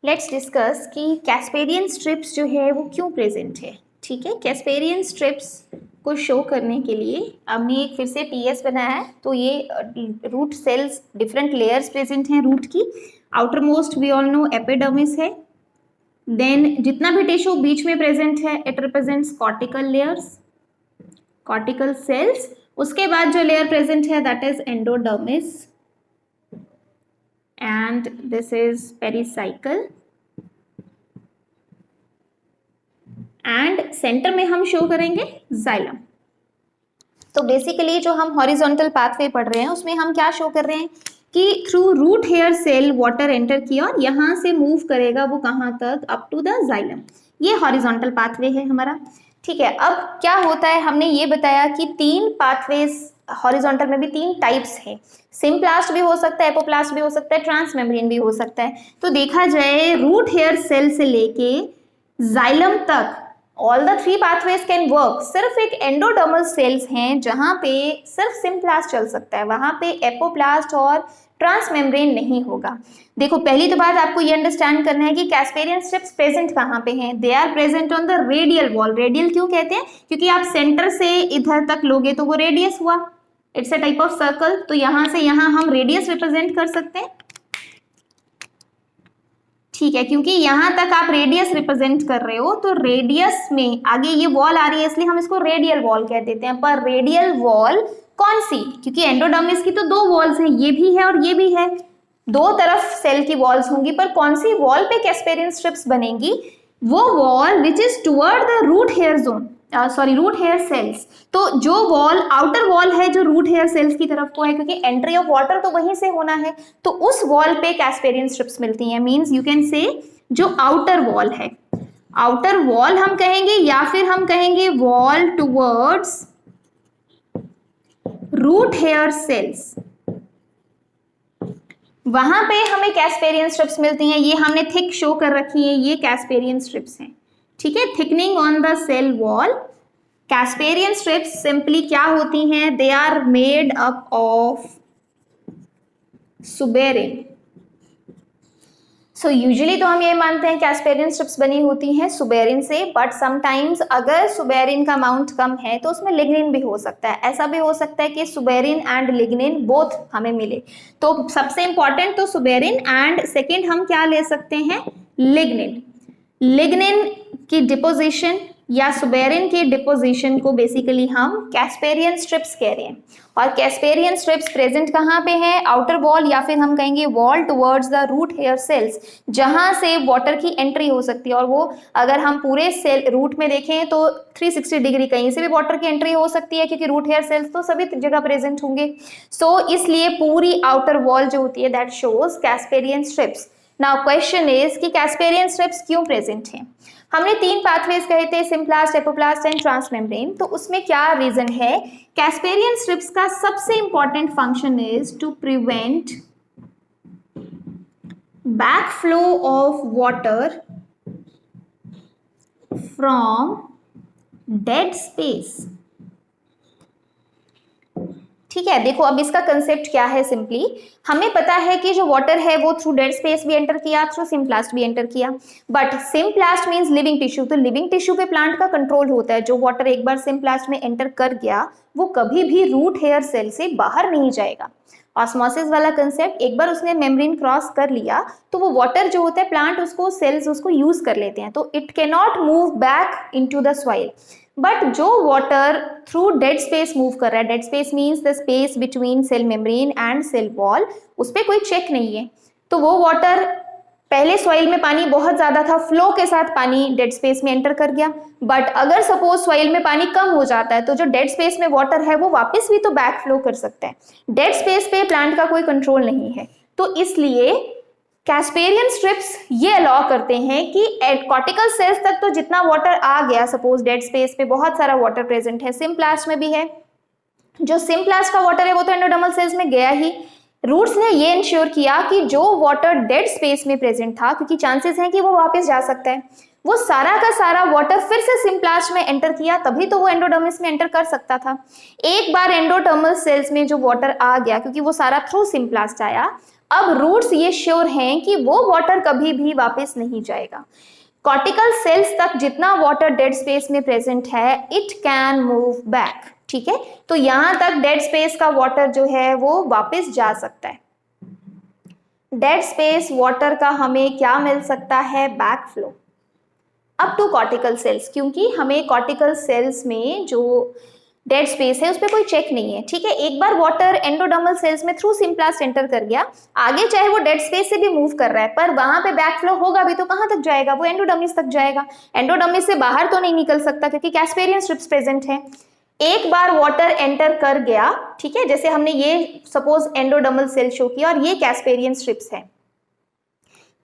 Let's discuss कि कैस्पेरियन स्ट्रिप्स जो है वो क्यों प्रेजेंट है। ठीक है, कैस्पेरियन स्ट्रिप्स को शो करने के लिए हमने एक फिर से टीएस बनाया है। तो ये root cells different layers present हैं रूट की। Outer most we all know epidermis है, देन जितना भी टिश्यू बीच में प्रेजेंट है it represents cortical layers, cortical cells. उसके बाद जो लेयर प्रेजेंट है that is endodermis, and this is pericycle, and center में हम शो करेंगे जाइलम। तो बेसिकली जो हम हॉरिजॉन्टल पाथवे पढ़ रहे हैं उसमें हम क्या शो कर रहे हैं कि through root hair cell water enter किया और यहाँ से मूव करेगा वो कहाँ तक? Up to the xylem. ये हॉरिजॉन्टल पाथवे है हमारा। ठीक है, अब क्या होता है, हमने ये बताया कि 3 पाथवेज हॉरिजॉन्टल में भी 3 टाइप्स है। सिम्प्लास्ट भी हो सकता है, एपोप्लास्ट भी हो सकता है, ट्रांसमेम्ब्रेन भी हो सकता है। तो देखा जाए रूट हेयर सेल से लेके जाइलम तक all the 3 pathways can work. सिर्फ एक एंडोडर्मल सेल्स हैं जहां पे सिर्फ सिम्प्लास्ट चल सकता है, वहां पे एपोप्लास्ट और ट्रांसमेम्ब्रेन नहीं होगा। देखो पहली तो बात आपको ये अंडरस्टैंड करना है कि कैस्पेरियन स्ट्रिप्स प्रेजेंट कहाँ पे हैं? They are present on the radial wall. Radial क्यों कहते हैं? क्योंकि आप सेंटर से इधर तक लोगे तो वो रेडियस हुआ, it's a type of circle. तो यहां से यहां हम रेडियस रिप्रेजेंट कर सकते हैं। ठीक है, क्योंकि यहां तक आप रेडियस रिप्रेजेंट कर रहे हो तो रेडियस में आगे ये वॉल आ रही है इसलिए हम इसको रेडियल वॉल कह देते हैं। पर रेडियल वॉल कौन सी? क्योंकि एंडोडर्मिस की तो 2 वॉल्स हैं, ये भी है और ये भी है, 2 तरफ सेल की वॉल्स होंगी। पर कौन सी वॉल पे कैस्पेरियन स्ट्रिप्स बनेंगी? वो wall which is toward the root hair zone, root hair cells. तो जो वॉल आउटर वॉल है जो रूट हेयर सेल्स की तरफ को है, क्योंकि एंट्री ऑफ वाटर तो वहीं से होना है, तो उस वॉल पे कैस्पेरियन स्ट्रिप्स मिलती हैं। मींस यू कैन से जो आउटर वॉल है, आउटर वॉल हम कहेंगे या फिर हम कहेंगे wall towards root hair cells, वहां पे हमें कैस्पेरियन स्ट्रिप्स मिलती हैं। ये हमने थिक शो कर रखी है, ये कैस्पेरियन स्ट्रिप्स हैं। ठीक है, thickening on the cell wall. Casparian strips simply क्या होती हैं? They are made up of suberin. So usually तो हम ये मानते हैं कैस्पेरियन स्ट्रिप्स बनी होती हैं सुबेरिन से, बट समटाइम्स अगर सुबेरिन का अमाउंट कम है तो उसमें लिग्निन भी हो सकता है। ऐसा भी हो सकता है कि सुबेरिन एंड लिग्निन बोथ हमें मिले। तो सबसे इंपॉर्टेंट तो सुबेरिन, एंड सेकेंड हम क्या ले सकते हैं? लिग्निन। लिग्निन की डिपोजिशन या सुबेरिन की डिपोजिशन को बेसिकली हम कैस्पेरियन स्ट्रिप्स कह रहे हैं। और कैस्पेरियन स्ट्रिप्स प्रेजेंट कहाँ पे हैं? आउटर वॉल या फिर हम कहेंगे wall towards the root hair cells, जहां से वाटर की एंट्री हो सकती है। और वो अगर हम पूरे सेल रूट में देखें तो 360 डिग्री कहीं से भी वाटर की एंट्री हो सकती है, क्योंकि रूट हेयर सेल्स तो सभी जगह प्रेजेंट होंगे। सो इसलिए पूरी आउटर वॉल जो होती है that shows Casparian strips. Now question is कि कैस्पेरियन स्ट्रिप्स क्यों प्रेजेंट हैं? हमने 3 पाथवेज कहे थे, सिम्प्लास्ट, एपोप्लास्ट एंड ट्रांसमेम्ब्रेन। तो उसमें क्या रीजन है? कैस्पेरियन स्ट्रिप्स का सबसे important function is to prevent backflow of water from dead space। ठीक है, देखो अब इसका कंसेप्ट क्या है। सिंपली हमें पता है कि जो वाटर है वो थ्रू डेड स्पेस भी एंटर किया, थ्रू सिम्प्लास्ट भी एंटर किया, but symplast means living tissue. तो लिविंग टिश्यू पे प्लांट का कंट्रोल होता है। जो वाटर एक बार सिम्प्लास्ट में एंटर कर गया वो कभी भी रूट हेयर सेल से बाहर नहीं जाएगा। ऑस्मोसिस वाला कंसेप्ट, एक बार उसने मेम्ब्रेन क्रॉस कर लिया तो वो वाटर जो होता है प्लांट उसको सेल्स उसको यूज कर लेते हैं, तो it can not move back into the soil. But जो water through dead space move कर रहा है, dead space means the space between cell membrane and cell wall, उस पर कोई चेक नहीं है। तो वो वाटर पहले सॉइल में पानी बहुत ज्यादा था, फ्लो के साथ पानी डेड स्पेस में एंटर कर गया। बट अगर सपोज सॉइल में पानी कम हो जाता है तो जो डेड स्पेस में वाटर है वो वापस भी तो बैक फ्लो कर सकता है। डेड स्पेस पे प्लांट का कोई कंट्रोल नहीं है। तो इसलिए कैस्पेरियन स्ट्रिप्स ये अलाउ करते हैं कि कॉर्टिकल सेल्स तक तो जितना वाटर आ गया, सपोज डेड स्पेस पे बहुत सारा वाटर प्रेजेंट है, सिम्प्लास्ट में भी है, जो सिम्प्लास्ट का वाटर है वो तो एंडोडर्मल सेल्स में गया ही। रूट्स ने ये इंश्योर किया कि जो वाटर डेड स्पेस में प्रेजेंट था, क्योंकि चांसेस हैं कि वो वापस जा सकता है, वो सारा का सारा वाटर फिर से सिम्प्लास्ट में एंटर किया, तभी तो वो एंडोडर्मिस में एंटर कर सकता था। एक बार एंडोडर्मल सेल्स में जो वाटर आ गया, क्योंकि वो सारा थ्रू सिम्प्लास्ट आया, अब रूट्स ये श्योर हैं कि वो वाटर कभी भी वापस नहीं जाएगा। कॉर्टिकल सेल्स तक जितना वाटर डेड स्पेस में प्रेजेंट है, इट कैन मूव बैक, ठीक है। तो यहां तक डेड स्पेस का वाटर जो है वो वापस जा सकता है। डेड स्पेस वाटर का हमें क्या मिल सकता है? Back flow up to cortical cells, क्योंकि हमें कॉर्टिकल सेल्स में जो डेड स्पेस है उस पर कोई चेक नहीं है, ठीक है। एक बार वाटर एंडोडर्मल सेल्स में थ्रू सिम्प्लास्ट एंटर कर गया, आगे चाहे वो डेड स्पेस से भी मूव कर रहा है, पर वहां पे बैक फ्लो होगा भी तो कहां तक जाएगा? वो एंडोडर्मिस तक जाएगा। एंडोडर्मिस से बाहर तो नहीं निकल सकता क्योंकि कैस्पेरियन स्ट्रिप्स प्रेजेंट है। एक बार वाटर एंटर कर गया, ठीक है, जैसे हमने ये सपोज एंडोडर्मल सेल शो किया और ये कैस्पेरियन स्ट्रिप्स है,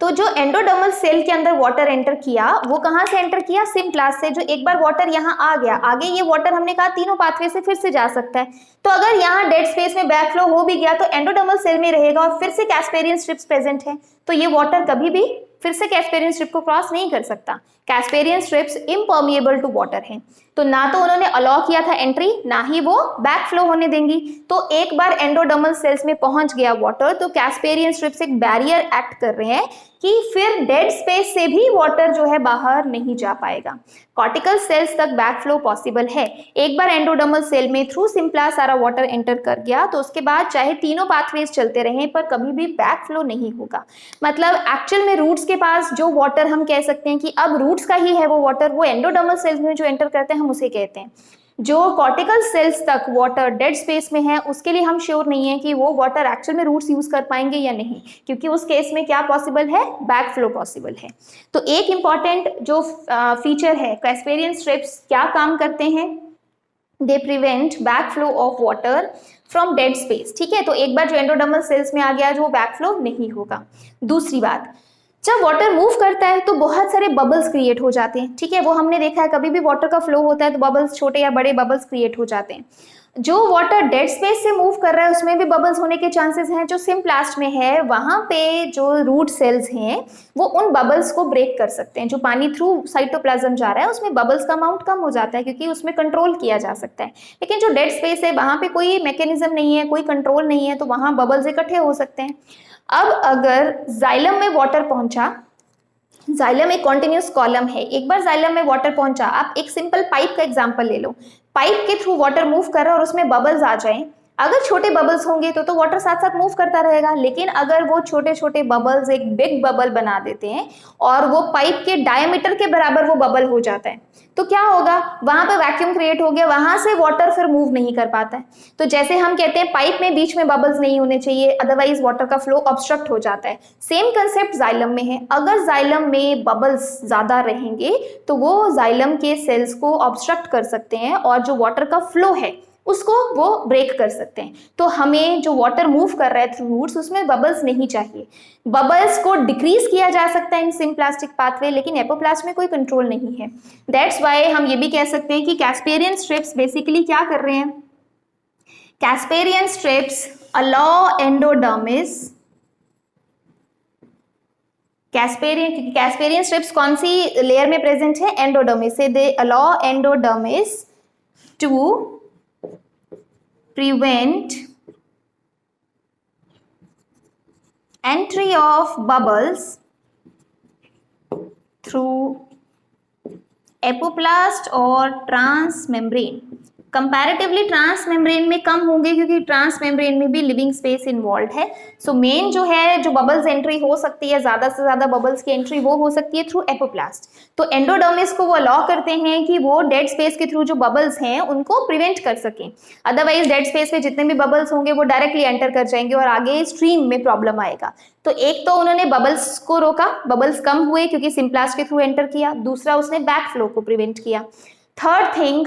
तो जो एंडोडर्मल सेल के अंदर वाटर एंटर किया वो कहां से एंटर किया? सिम्प्लास्ट से। जो एक बार वाटर यहां आ गया, आगे ये वाटर हमने कहा तीनों पाथवे से फिर से जा सकता है, तो अगर यहां डेड स्पेस में बैक फ्लो हो भी गया तो एंडोडर्मल सेल में रहेगा और फिर से कैस्पेरियन स्ट्रिप्स प्रेजेंट है, तो ये वाटर कभी भी फिर से कैस्पेरियन स्ट्रिप को क्रॉस नहीं कर सकता। Casparian strips impermeable to water हैं, तो ना तो उन्होंने अलाउ किया था एंट्री, ना ही वो बैक फ्लो होने देंगी। तो एक बार एंडोडर्मल सेल्स में पहुंच गया वाटर, तो कैस्पेरियन स्ट्रिप्स एक बैरियर एक्ट कर रहे हैं कि फिर डेड स्पेस से भी वाटर जो है बाहर नहीं जा पाएगा। कॉर्टिकल सेल्स तक बैक फ्लो पॉसिबल है। एक बार एंडोडर्मल सेल में थ्रू सिम्प्लास्ट सारा वाटर एंटर कर गया तो उसके बाद चाहे तीनों पाथवेज चलते रहें पर कभी भी बैक फ्लो नहीं होगा। मतलब एक्चुअल में रूट्स के पास जो वाटर हम कह सकते हैं कि अब रूट्स का ही है वो वाटर, वो एंडोडर्मल सेल्स में जो एंटर करते हैं हम उसे कहते हैं। जो कॉर्टिकल सेल्स तक वाटर डेड स्पेस में है उसके लिए हम श्योर नहीं है कि वो वाटर एक्चुअल में रूट्स यूज कर पाएंगे या नहीं, क्योंकि उस केस में क्या पॉसिबल है? बैक फ्लो पॉसिबल है। तो एक इंपॉर्टेंट जो फीचर है, कैस्पेरियन स्ट्रिप्स क्या काम करते हैं? They prevent back flow of water from dead space, ठीक है। तो एक बार जो एंडोडर्मल सेल्स में आ गया जो बैक फ्लो नहीं होगा। दूसरी बात, जब वाटर मूव करता है तो बहुत सारे बबल्स क्रिएट हो जाते हैं, ठीक है। वो हमने देखा है, कभी भी वाटर का फ्लो होता है तो बबल्स, छोटे या बड़े बबल्स क्रिएट हो जाते हैं। जो वाटर डेड स्पेस से मूव कर रहा है उसमें भी बबल्स होने के चांसेस हैं। जो सिम्प्लास्ट में है वहां पे जो रूट सेल्स हैं वो उन बबल्स को ब्रेक कर सकते हैं। जो पानी थ्रू साइटोप्लाज्म जा रहा है उसमें बबल्स का अमाउंट कम हो जाता है क्योंकि उसमें कंट्रोल किया जा सकता है। लेकिन जो डेड स्पेस है वहां पे कोई मैकेनिज्म नहीं है, कोई कंट्रोल नहीं है, तो वहां बबल्स इकट्ठे हो सकते हैं। अब अगर जाइलम में वाटर पहुंचा, जाइलम एक कॉन्टिन्यूस कॉलम है, एक बार जाइलम में वाटर पहुंचा, आप एक सिंपल पाइप का एग्जांपल ले लो, पाइप के थ्रू वाटर मूव कर रहा है और उसमें बबल्स आ जाएं, अगर छोटे बबल्स होंगे तो वाटर साथ साथ मूव करता रहेगा। लेकिन अगर वो छोटे छोटे बबल्स एक बिग बबल बना देते हैं और वो पाइप के डायमीटर के बराबर वो बबल हो जाता है, तो क्या होगा? वहां पे वैक्यूम क्रिएट हो गया, वहां से वाटर फिर मूव नहीं कर पाता है। तो जैसे हम कहते हैं पाइप में बीच में बबल्स नहीं होने चाहिए, अदरवाइज वाटर का फ्लो ऑब्स्ट्रक्ट हो जाता है। सेम कंसेप्ट जाइलम में है। अगर जाइलम में बबल्स ज्यादा रहेंगे तो वो जाइलम के सेल्स को ऑब्स्ट्रक्ट कर सकते हैं और जो वाटर का फ्लो है उसको वो ब्रेक कर सकते हैं। तो हमें जो वाटर मूव कर रहा है थ्रू रूट्स उसमें बबल्स नहीं चाहिए। बबल्स को डिक्रीज किया जा सकता है इन सिम्प्लास्टिक पाथवे, लेकिन एपोप्लास्ट में कोई कंट्रोल नहीं है। दैट्स वाई हम ये भी कह सकते हैं कि कैस्पेरियन स्ट्रिप्स बेसिकली क्या कर रहे हैं? Casparian strips allow endodermis, casparian strips कौन सी लेयर में प्रेजेंट है? एंडोडर्मिस से। They allow endodermis to prevent entry of bubbles through apoplast और ट्रांसमेम्ब्रेन। कंपैरेटिवली ट्रांसमेम्ब्रेन में कम होंगे क्योंकि ट्रांसमेम्ब्रेन में भी लिविंग स्पेस इन्वॉल्व है। सो मेन जो है जो बबल्स एंट्री हो सकती है, ज्यादा से ज्यादा बबल्स की एंट्री वो हो सकती है थ्रू एपोप्लास्ट। तो एंडोडर्मिस को वो अलाउ करते हैं कि वो डेड स्पेस के थ्रू जो बबल्स हैं उनको प्रिवेंट कर सकें। अदरवाइज डेड स्पेस में जितने भी बबल्स होंगे वो डायरेक्टली एंटर कर जाएंगे और आगे स्ट्रीम में प्रॉब्लम आएगा। तो एक तो उन्होंने बबल्स को रोका, बबल्स कम हुए क्योंकि सिम्प्लास्ट के थ्रू एंटर किया। दूसरा उसने बैक फ्लो को प्रिवेंट किया। थर्ड थिंग,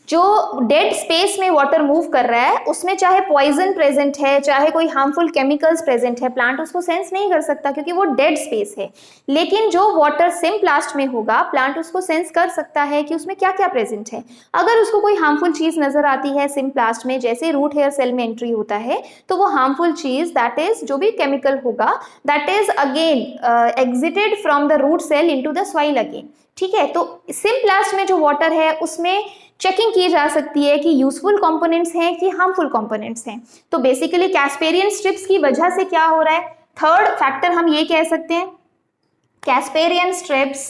जो डेड स्पेस में वाटर मूव कर रहा है उसमें चाहे पॉइजन प्रेजेंट है, चाहे कोई हार्मफुल केमिकल्स प्रेजेंट है, प्लांट उसको सेंस नहीं कर सकता क्योंकि वो डेड स्पेस है। लेकिन जो वाटर सिम्प्लास्ट में होगा, प्लांट उसको सेंस कर सकता है कि उसमें क्या क्या प्रेजेंट है। अगर उसको कोई हार्मफुल चीज नजर आती है सिम्प्लास्ट में, जैसे रूट हेयर सेल में एंट्री होता है, तो वो हार्मफुल चीज दैट इज जो भी केमिकल होगा that is again exited from the root cell into the soil again. ठीक है, तो सिम्प्लास्ट में जो वाटर है उसमें चेकिंग की जा सकती है कि यूजफुल कंपोनेंट्स हैं कि हार्मफुल कंपोनेंट्स हैं। तो बेसिकली कैस्पेरियन स्ट्रिप्स की वजह से क्या हो रहा है, थर्ड फैक्टर हम ये कह सकते हैं, casparian strips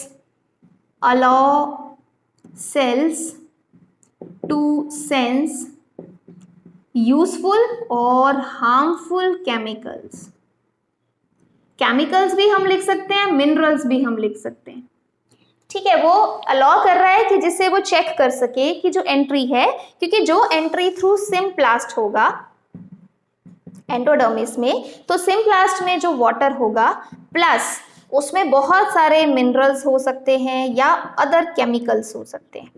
allow cells to sense useful और हार्मफुल केमिकल्स। केमिकल्स भी हम लिख सकते हैं, मिनरल्स भी हम लिख सकते हैं। ठीक है, वो अलाउ कर रहा है कि जिससे वो चेक कर सके कि जो एंट्री है, क्योंकि जो एंट्री थ्रू सिम्प्लास्ट होगा एंडोडर्मिस में, तो सिम्प्लास्ट में जो वाटर होगा प्लस उसमें बहुत सारे मिनरल्स हो सकते हैं या अदर केमिकल्स हो सकते हैं।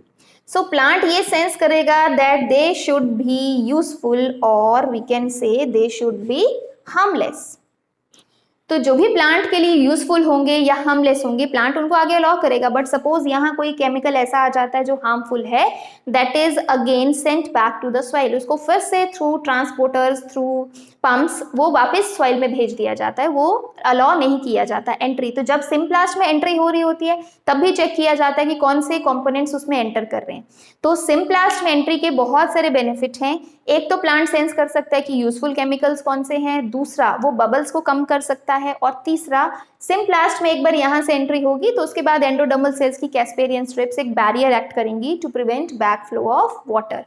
सो प्लांट ये सेंस करेगा that they should be useful or we can say they should be harmless. तो जो भी प्लांट के लिए यूजफुल होंगे या हार्मलेस होंगे, प्लांट उनको आगे अलाउ करेगा। बट सपोज यहाँ कोई केमिकल ऐसा आ जाता है जो हार्मफुल है, that is again sent back to the soil. उसको फिर से थ्रू ट्रांसपोर्टर्स, थ्रू पंप्स वो वापस सॉइल में भेज दिया जाता है, वो अलाउ नहीं किया जाता एंट्री। तो जब सिम्प्लास्ट में एंट्री हो रही होती है तब भी चेक किया जाता है कि कौन से कंपोनेंट्स उसमें एंटर कर रहे हैं। तो सिम्प्लास्ट में एंट्री के बहुत सारे बेनिफिट हैं। एक तो प्लांट सेंस कर सकता है कि यूजफुल केमिकल्स कौन से हैं, दूसरा वो बबल्स को कम कर सकता है, और तीसरा सिम्प्लास्ट में एक बार यहाँ से एंट्री होगी तो उसके बाद एंडोडर्मल सेल्स की कैस्पेरियन स्ट्रिप्स एक बैरियर एक्ट करेंगी to prevent back flow of water.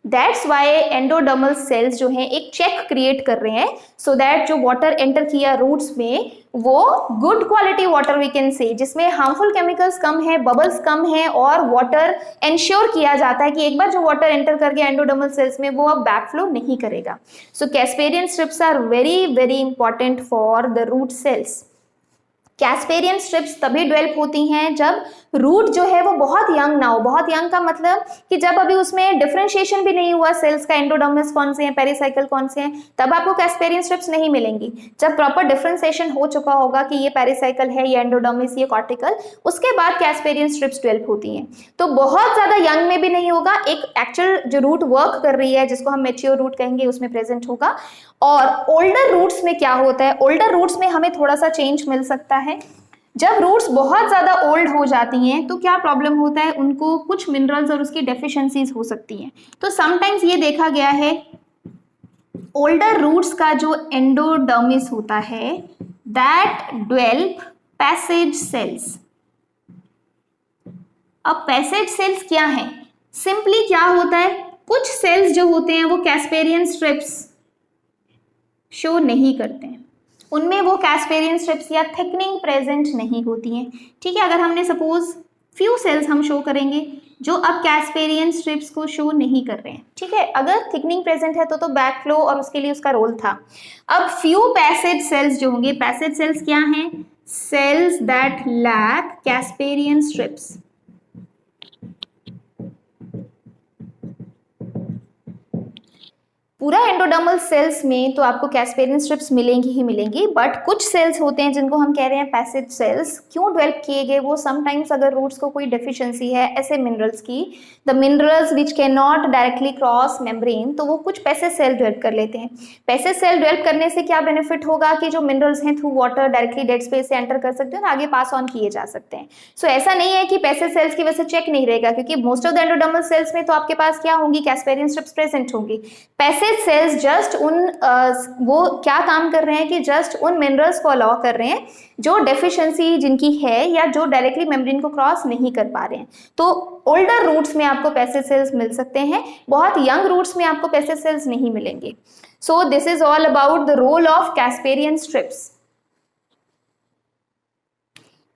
That's why endodermal cells जो हैं एक चेक क्रिएट कर रहे हैं सो दैट जो वाटर एंटर किया रूट्स में वो good quality water we can say, जिसमें हार्मफुल केमिकल्स कम है, बबल्स कम है, और वाटर इंश्योर किया जाता है कि एक बार जो वाटर एंटर कर गया एंडोडर्मल सेल्स में वो अब बैक फ्लो नहीं करेगा। So casparian strips are very very important for the root cells. Casparian strips तभी डेवलप होती हैं जब रूट जो है वो बहुत यंग ना हो। बहुत यंग का मतलब कि जब अभी उसमें डिफरेंशिएशन भी नहीं हुआ सेल्स का, एंडोडर्मिस कौन से हैं, पेरिसाइकिल कौन से हैं, तब आपको कैस्पेरियन स्ट्रिप्स नहीं मिलेंगी। जब प्रॉपर डिफरेंशिएशन हो चुका होगा कि ये पेरिसाइकिल है, ये एंडोडर्मिस, ये कॉर्टिकल, उसके बाद कैस्पेरियन स्ट्रिप्स डेवलप होती हैं। तो बहुत ज्यादा यंग में भी नहीं होगा, एक एक्चुअल जो रूट वर्क कर रही है जिसको हम मैच्योर रूट कहेंगे उसमें प्रेजेंट होगा। और ओल्डर रूट्स में क्या होता है, ओल्डर रूट्स में हमें थोड़ा सा चेंज मिल सकता है। जब रूट्स बहुत ज्यादा ओल्ड हो जाती हैं तो क्या प्रॉब्लम होता है, उनको कुछ मिनरल्स और उसकी डेफिशिएंसीज हो सकती हैं। तो समटाइम्स ये देखा गया है ओल्डर रूट्स का जो एंडोडर्मिस होता है दैट डेवलप पैसेज सेल्स। अब पैसेज सेल्स क्या है, सिंपली क्या होता है, कुछ सेल्स जो होते हैं वो कैस्पेरियन स्ट्रिप्स शो नहीं करते हैं, उनमें वो कैस्पेरियन स्ट्रिप्स या थिकनिंग प्रेजेंट नहीं होती हैं। ठीक है, अगर हमने सपोज फ्यू सेल्स हम शो करेंगे जो अब कैस्पेरियन स्ट्रिप्स को शो नहीं कर रहे हैं। ठीक है, अगर थिकनिंग प्रेजेंट है तो बैक फ्लो और उसके लिए उसका रोल था। अब फ्यू पैसेज सेल्स जो होंगे, पैसेज सेल्स क्या हैं, cells that lack casparian strips. पूरा एंडोडर्मल सेल्स में तो आपको कैस्पेरियन स्ट्रिप्स मिलेंगी ही मिलेंगी, बट कुछ सेल्स होते हैं जिनको हम कह रहे हैं पैसेज सेल्स। क्यों डेवलप किए गए, वो समटाइम्स अगर रूट्स को कोई डेफिशिएंसी है ऐसे मिनरल्स की, the minerals which can not directly cross membrane, तो वो कुछ पैसेज सेल डेवलप कर लेते हैं। पैसेज सेल डेवलप करने से क्या बेनिफिट होगा कि जो मिनरल्स हैं through water directly dead space से एंटर कर सकते हैं और आगे पास ऑन किए जा सकते हैं। सो ऐसा नहीं है कि पैसेज सेल्स की वजह से चेक नहीं रहेगा, क्योंकि most of the endodermal cells में तो आपके पास क्या होंगी, कैस्पेरियन स्ट्रिप्स प्रेजेंट होंगी। पैसेज सेल्स जस्ट उन वो क्या काम कर रहे हैं कि जस्ट उन मिनरल्स को अलाउ कर रहे हैं जो डेफिशिएंसी जिनकी है या जो डायरेक्टली मेम्ब्रेन को क्रॉस नहीं कर पा रहे हैं। तो ओल्डर रूट्स में आपको पैसेज सेल्स मिल सकते हैं, बहुत यंग रूट्स में आपको पैसेज सेल्स नहीं मिलेंगे। So this is all about the role of casparian strips.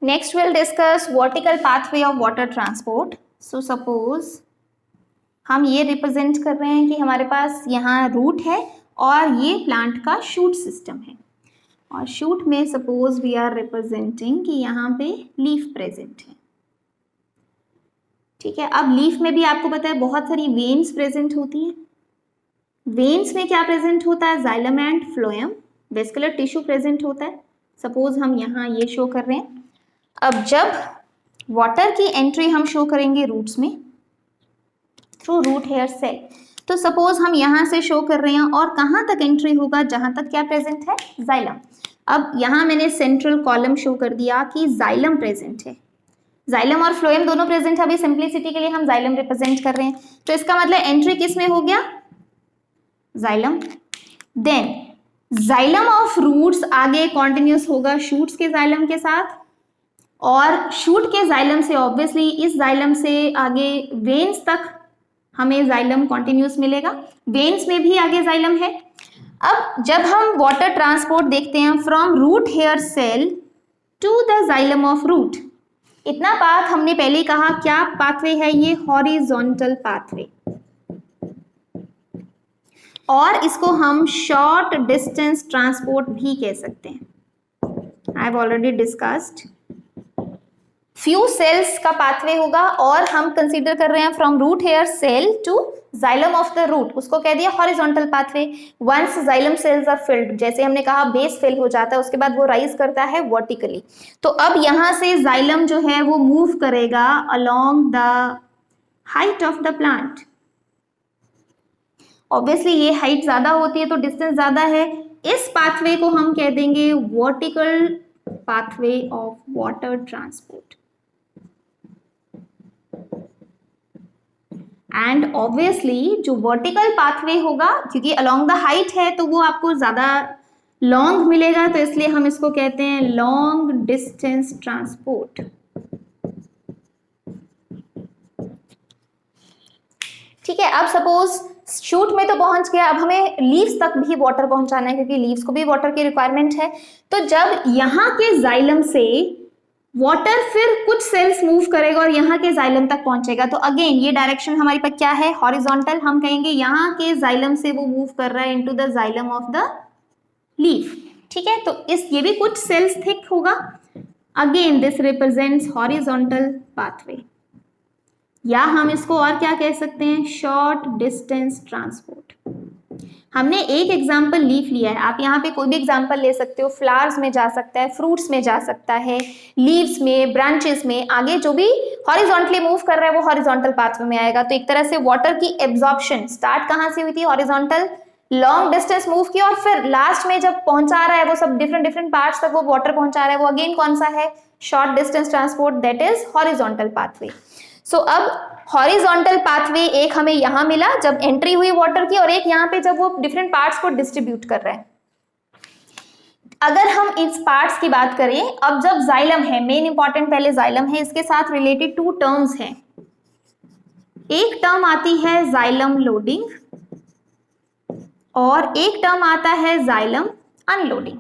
Next will discuss vertical pathway of water transport. So suppose हम ये रिप्रेजेंट कर रहे हैं कि हमारे पास यहाँ रूट है और ये प्लांट का शूट सिस्टम है, और शूट में सपोज वी आर रिप्रेजेंटिंग कि यहाँ पे लीफ प्रेजेंट है। ठीक है, अब लीफ में भी आपको पता है बहुत सारी वेन्स प्रेजेंट होती हैं। वेन्स में क्या प्रेजेंट होता है? Xylem and phloem. Vascular tissue present होता है। सपोज हम यहाँ ये शो कर रहे हैं। अब जब वाटर की एंट्री हम शो करेंगे रूट्स में थ्रू रूट हेयर सेल, तो सपोज हम यहाँ से शो कर रहे हैं और कहाँ तक एंट्री होगा? जहाँ तक क्या प्रेजेंट है? जाइलम। अब यहाँ मैंने सेंट्रल कॉलम शो कर दिया कि जाइलम प्रेजेंट है। जाइलम और फ्लोएम दोनों प्रेजेंट है। अभी सिंप्लिसिटी के लिए हम जाइलम रिप्रेजेंट कर रहे हैं, तो इसका मतलब एंट्री किस में हो गया? Xylem. Then xylem of roots आगे कॉन्टिन्यूस होगा शूट्स के जाइलम के साथ, और शूट के जाइलम से ऑब्वियसली इस जाइलम से आगे वेन्स तक हमें जाइलम कॉन्टिन्यूस मिलेगा। वेन्स में भी आगे जाइलम है। अब जब हम वाटर ट्रांसपोर्ट देखते हैं from root hair cell to the xylem of root, इतना पाथ हमने पहले ही कहा क्या पाथवे है? ये हॉरिजॉन्टल पाथवे, और इसको हम शॉर्ट डिस्टेंस ट्रांसपोर्ट भी कह सकते हैं। I have already discussed. Few cells का पाथवे होगा और हम कंसीडर कर रहे हैं from root hair cell to xylem of the root, उसको कह दिया horizontal pathway. Once xylem cells are filled, जैसे हमने कहा बेस फिल हो जाता है, उसके बाद वो राइज करता है वर्टिकली। तो अब यहाँ से जाइलम जो है वो मूव करेगा along the height of the plant. Obviously ये हाइट ज्यादा होती है तो डिस्टेंस ज्यादा है। इस पाथवे को हम कह देंगे vertical pathway of water transport. And obviously जो वर्टिकल पाथवे होगा, क्योंकि अलोंग द हाइट है तो वो आपको ज्यादा लॉन्ग मिलेगा, तो इसलिए हम इसको कहते हैं लॉन्ग डिस्टेंस ट्रांसपोर्ट। ठीक है, अब सपोज शूट में तो पहुंच गया, अब हमें लीव्स तक भी वाटर पहुंचाना है क्योंकि लीव्स को भी वाटर की रिक्वायरमेंट है। तो जब यहाँ के जाइलम से वाटर फिर कुछ सेल्स मूव करेगा और यहाँ के जाइलम तक पहुंचेगा, तो अगेन ये डायरेक्शन हमारे पास क्या है? हॉरिजॉन्टल। हम कहेंगे यहाँ के जाइलम से वो मूव कर रहा है into the xylem of the leaf. ठीक है, तो इस ये भी कुछ सेल्स थिक होगा। Again this represents horizontal pathway, या हम इसको और क्या कह सकते हैं? Short distance transport. हमने एक एग्जाम्पल लीफ लिया है, आप यहाँ पे कोई भी एग्जाम्पल ले सकते हो। फ्लावर्स में जा सकता है, फ्रूट्स में जा सकता है, लीव्स में, ब्रांचेस में, आगे जो भी हॉरिजॉन्टली मूव कर रहा है वो हॉरिजॉन्टल पाथवे में आएगा। तो एक तरह से वाटर की एब्जॉर्प्शन स्टार्ट कहाँ से हुई थी? हॉरिजॉन्टल, लॉन्ग डिस्टेंस मूव की, और फिर लास्ट में जब पहुंचा रहा है वो सब डिफरेंट पार्ट्स तक वो वाटर पहुंचा रहा है, वो अगेन कौन सा है? Short distance transport, that is horizontal pathway. So अब हॉरिजॉन्टल पाथवे एक हमें यहां मिला जब एंट्री हुई वाटर की, और एक यहाँ पे जब वो डिफरेंट पार्ट्स को डिस्ट्रीब्यूट कर रहा है। अगर हम इस पार्ट्स की बात करें, अब जब जाइलम है, मेन इंपॉर्टेंट पहले जाइलम है, इसके साथ रिलेटेड टू टर्म्स हैं। एक टर्म आती है जाइलम लोडिंग और एक टर्म आता है जाइलम अनलोडिंग।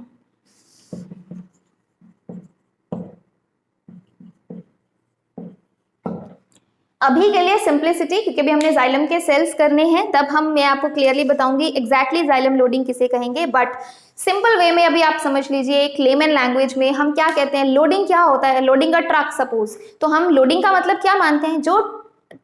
अभी के लिए सिंप्लिसिटी, क्योंकि अभी हमने जाइलम के सेल्स करने हैं, तब मैं आपको क्लियरली बताऊंगी एग्जैक्टली जाइलम लोडिंग किसे कहेंगे, बट सिंपल वे में अभी आप समझ लीजिए। एक लेमन लैंग्वेज में हम क्या कहते हैं? लोडिंग क्या होता है? लोडिंग अ ट्रक सपोज, तो हम लोडिंग का मतलब क्या मानते हैं? जो